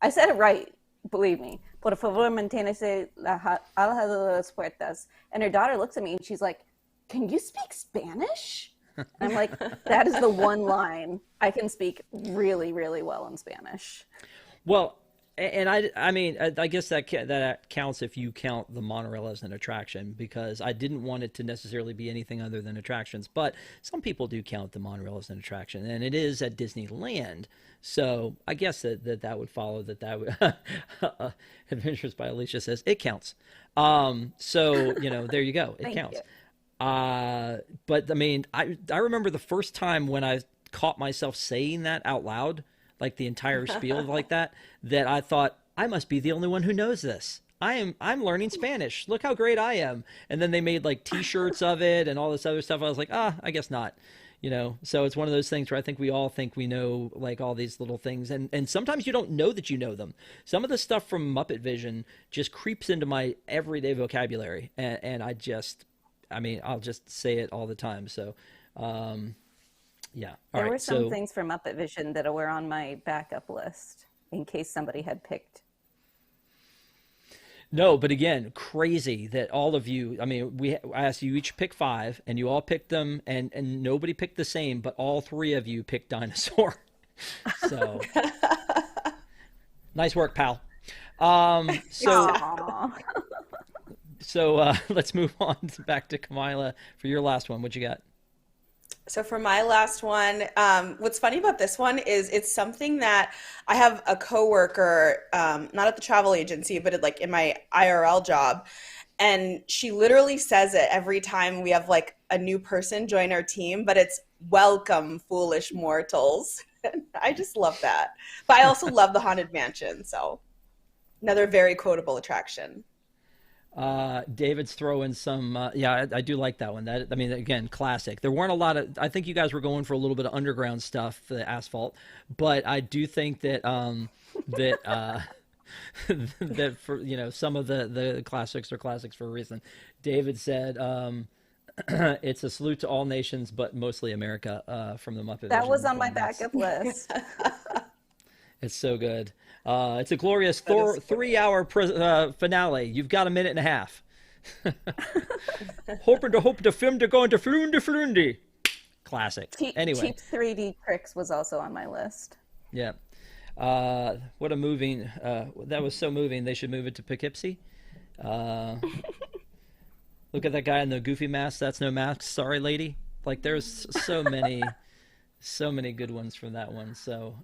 I said it right. Believe me. Por favor, manténgase alejado de las puertas. And her daughter looks at me and she's like, can you speak Spanish? And I'm like, that is the one line I can speak really, really well in Spanish. Well, And I mean, I guess that counts if you count the monorail as an attraction, because I didn't want it to necessarily be anything other than attractions. But some people do count the monorail as an attraction, and it is at Disneyland. So I guess that would follow that would. Adventures by Alicia says it counts. So there you go. It counts. But I mean, I remember the first time when I caught myself saying that out loud, like the entire spiel like that I thought, I must be the only one who knows this. I'm learning Spanish. Look how great I am. And then they made like t-shirts of it and all this other stuff. I was like, I guess not. So it's one of those things where I think we all think we know like all these little things. And sometimes you don't know that you know them. Some of the stuff from Muppet Vision just creeps into my everyday vocabulary. And I'll just say it all the time. So, yeah. There were some things from Muppet Vision that were on my backup list in case somebody had picked. No, but again, crazy that all of you, I mean, I asked you each pick 5 and you all picked them and nobody picked the same, but all 3 of you picked dinosaur. So nice work, pal. So let's move on back to Kamila for your last one. What you got? So for my last one, what's funny about this one is it's something that I have a coworker, not at the travel agency, but like in my IRL job. And she literally says it every time we have like a new person join our team, but it's welcome, foolish mortals. I just love that. But I also love the Haunted Mansion. So another very quotable attraction. David's throwing some, I do like that one. I mean, again, classic. There weren't a lot of, I think you guys were going for a little bit of underground stuff, the asphalt, but I do think that, that for, some of the classics are classics for a reason. David said, it's a salute to all nations, but mostly America, from the Muppet That Vision. was on my backup list. It's so good. It's a glorious 3-hour finale. You've got a minute and a half. Hoping to hope the film to go into Flundi. Classic. Anyway. Cheap 3D Tricks was also on my list. Yeah. What a moving. That was so moving. They should move it to Poughkeepsie. Look at that guy in the goofy mask. That's no mask. Sorry, lady. Like there's so many good ones from that one. So,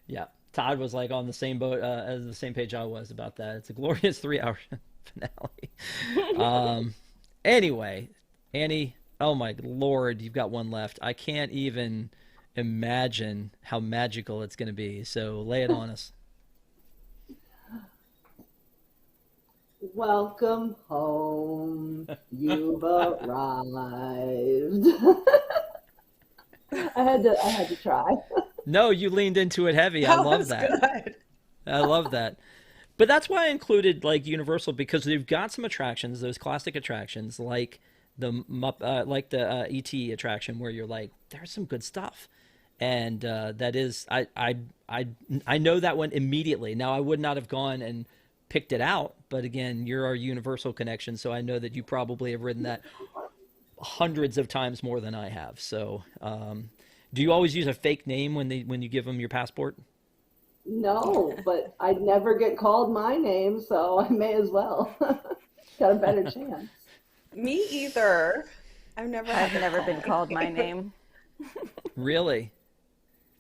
yeah, Todd was like on the same boat as the same page I was about that. It's a glorious 3-hour finale. Anyway, Annie, oh my Lord, you've got one left. I can't even imagine how magical it's going to be. So lay it on us. Welcome home. You've arrived. I had to try. No, you leaned into it heavy. I love that. Good. I love that. But that's why I included like Universal, because they've got some attractions, those classic attractions, like the ET attraction, where you're like, there's some good stuff, and that is I know that one immediately. Now I would not have gone and picked it out, but again, you're our Universal connection, so I know that you probably have ridden that hundreds of times more than I have. So, do you always use a fake name when you give them your passport? No, but I'd never get called my name, so I may as well. Got a better chance. Me either. I've never been called my name. Really?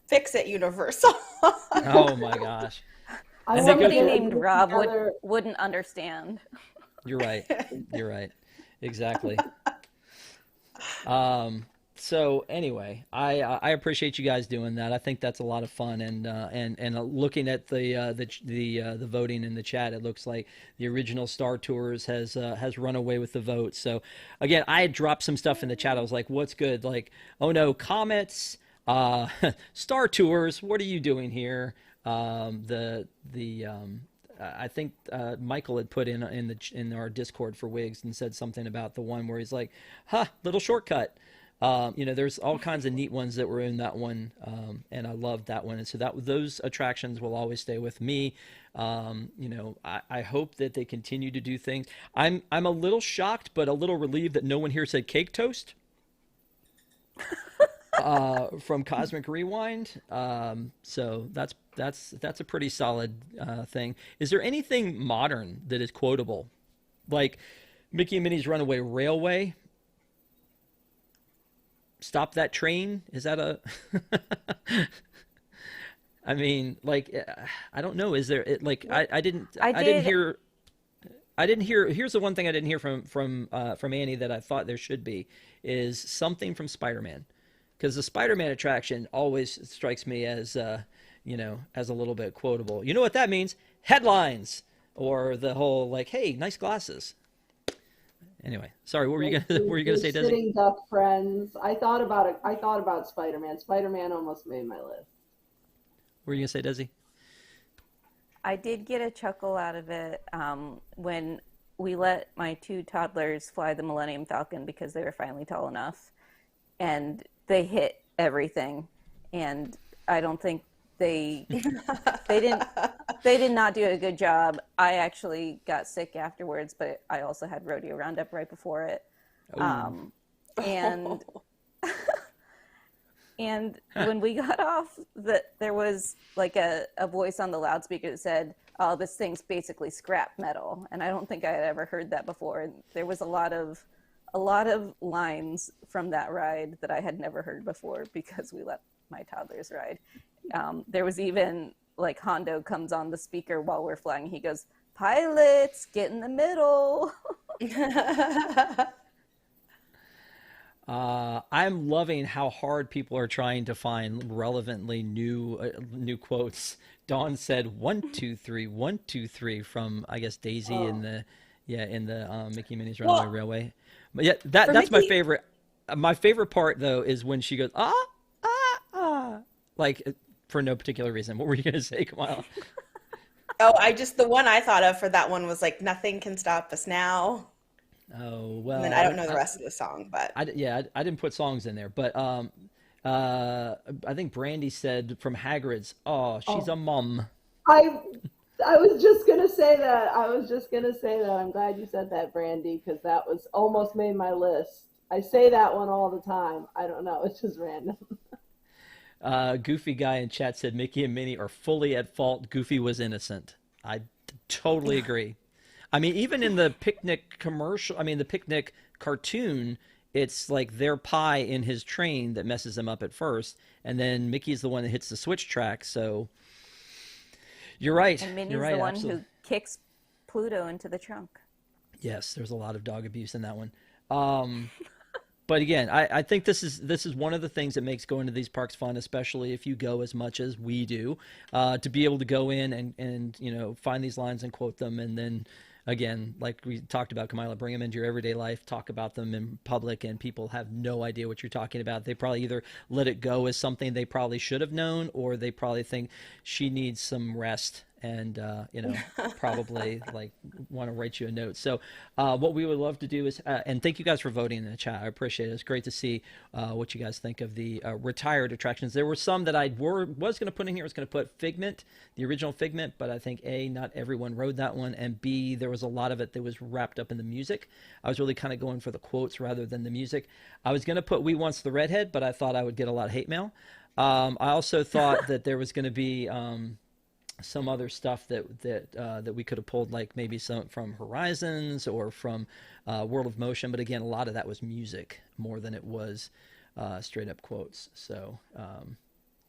Fix it, Universal. Oh my gosh. Somebody named Rob wouldn't understand. You're right. You're right. Exactly. So anyway, I appreciate you guys doing that. I think that's a lot of fun, and looking at the voting in the chat, it looks like the original Star Tours has run away with the vote. So again, I had dropped some stuff in the chat. I was like, "What's good?" Like, "Oh no, Comets, Star Tours. What are you doing here?" I think Michael had put in our Discord for Wigs and said something about the one where he's like, little shortcut. There's all kinds of neat ones that were in that one, and I loved that one. And so those attractions will always stay with me. I hope that they continue to do things. I'm a little shocked, but a little relieved that no one here said cake toast. from Cosmic Rewind. So that's a pretty solid thing. Is there anything modern that is quotable, like Mickey and Minnie's Runaway Railway? Stop that train. Is that a? I mean, like, I don't know. Is there like I didn't hear. Here's the one thing I didn't hear from Annie that I thought there should be is something from Spider-Man, because the Spider-Man attraction always strikes me as as a little bit quotable. You know what that means? Headlines, or the whole like, hey, nice glasses. Anyway, sorry. What were you gonna say, Desi? Sitting duck friends. I thought about it. I thought about Spider-Man. Spider-Man almost made my list. What were you gonna say, Desi? I did get a chuckle out of it when we let my 2 toddlers fly the Millennium Falcon because they were finally tall enough, and they hit everything. And I don't think they did not do a good job. I actually got sick afterwards, but I also had rodeo roundup right before it. And and when we got off, there was like a voice on the loudspeaker that said, "Oh, this thing's basically scrap metal," and I don't think I had ever heard that before. And there was a lot of lines from that ride that I had never heard before because we let my toddlers ride. There was even like Hondo comes on the speaker while we're flying. He goes, "Pilots, get in the middle." I'm loving how hard people are trying to find relevantly new quotes. Dawn said 1, 2, 3, 1, 2, 3 from, I guess, Daisy in the Mickey and Minnie's Runaway Railway. But yeah, that's Mickey... my favorite. My favorite part though is when she goes like for no particular reason. What were you gonna say, Kamala? Oh, the one I thought of for that one was like, "Nothing can stop us now." Oh, well. And then I don't know the rest of the song, but I didn't put songs in there, but I think Brandy said from Hagrid's, "Oh, she's a mum." I was just gonna say that. I'm glad you said that, Brandy, because that was almost made my list. I say that one all the time. I don't know. It's just random. Goofy guy in chat said Mickey and Minnie are fully at fault. Goofy was innocent. I totally agree. I mean, even in the picnic commercial, the picnic cartoon, it's like their pie in his train that messes him up at first, and then Mickey's the one that hits the switch track. So you're right. And Minnie's you're right, the one absolutely. who kicks Pluto into the trunk. Yes, there's a lot of dog abuse in that one. But again, I think this is one of the things that makes going to these parks fun, especially if you go as much as we do, to be able to go in and find these lines and quote them, and then again, like we talked about, Kamila, bring them into your everyday life, talk about them in public, and people have no idea what you're talking about. They probably either let it go as something they probably should have known, or they probably think she needs some rest and probably like want to write you a note. So what we would love to do is and thank you guys for voting in the chat. I appreciate it. It's great to see what you guys think of the retired attractions. There were some that I was going to put in here. I was going to put Figment, the original Figment, but I think A, not everyone rode that one, and B, there was a lot of it that was wrapped up in the music. I was really kind of going for the quotes rather than the music. I was going to put We Once the Redhead, but I thought I would get a lot of hate mail. I also thought that there was going to be some other stuff that we could have pulled, like maybe some from Horizons or from World of Motion, but again, a lot of that was music more than it was straight up quotes. So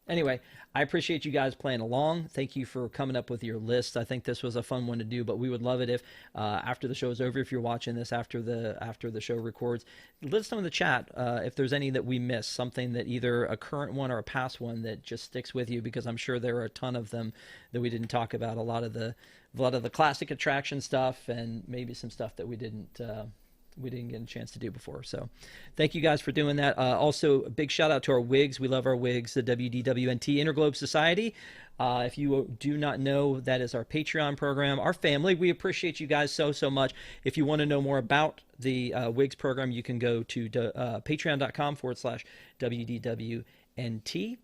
anyway, I appreciate you guys playing along. Thank you for coming up with your list. I think this was a fun one to do, but we would love it if after the show is over, if you're watching this after the show records, let us know in the chat if there's any that we missed, something that either a current one or a past one that just sticks with you, because I'm sure there are a ton of them that we didn't talk about. A lot of the classic attraction stuff, and maybe some stuff that we didn't get a chance to do before. So thank you guys for doing that. Also, a big shout out to our wigs. We love our wigs, the WDWNT Interglobe Society. If you do not know, that is our Patreon program, our family. We appreciate you guys so much. If you want to know more about the wigs program, you can go to patreon.com/WDWNT.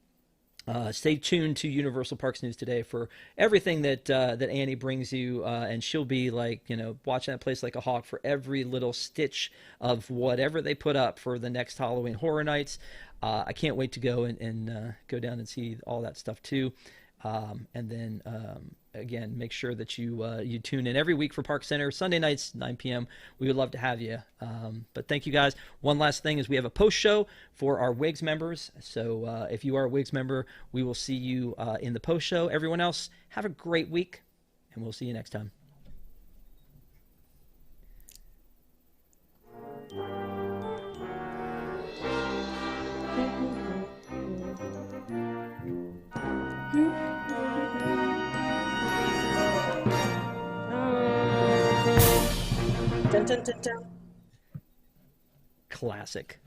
Stay tuned to Universal Parks News Today for everything that Annie brings you, and she'll be like, watching that place like a hawk for every little stitch of whatever they put up for the next Halloween Horror Nights. I can't wait to go and go down and see all that stuff too. And then again, make sure that you tune in every week for ParksCenter, Sunday nights, 9 p.m. We would love to have you. But thank you guys. One last thing is we have a post show for our WIGS members. So if you are a WIGS member, we will see you in the post show. Everyone else, have a great week, and we'll see you next time. Dun, dun, dun, dun. Classic.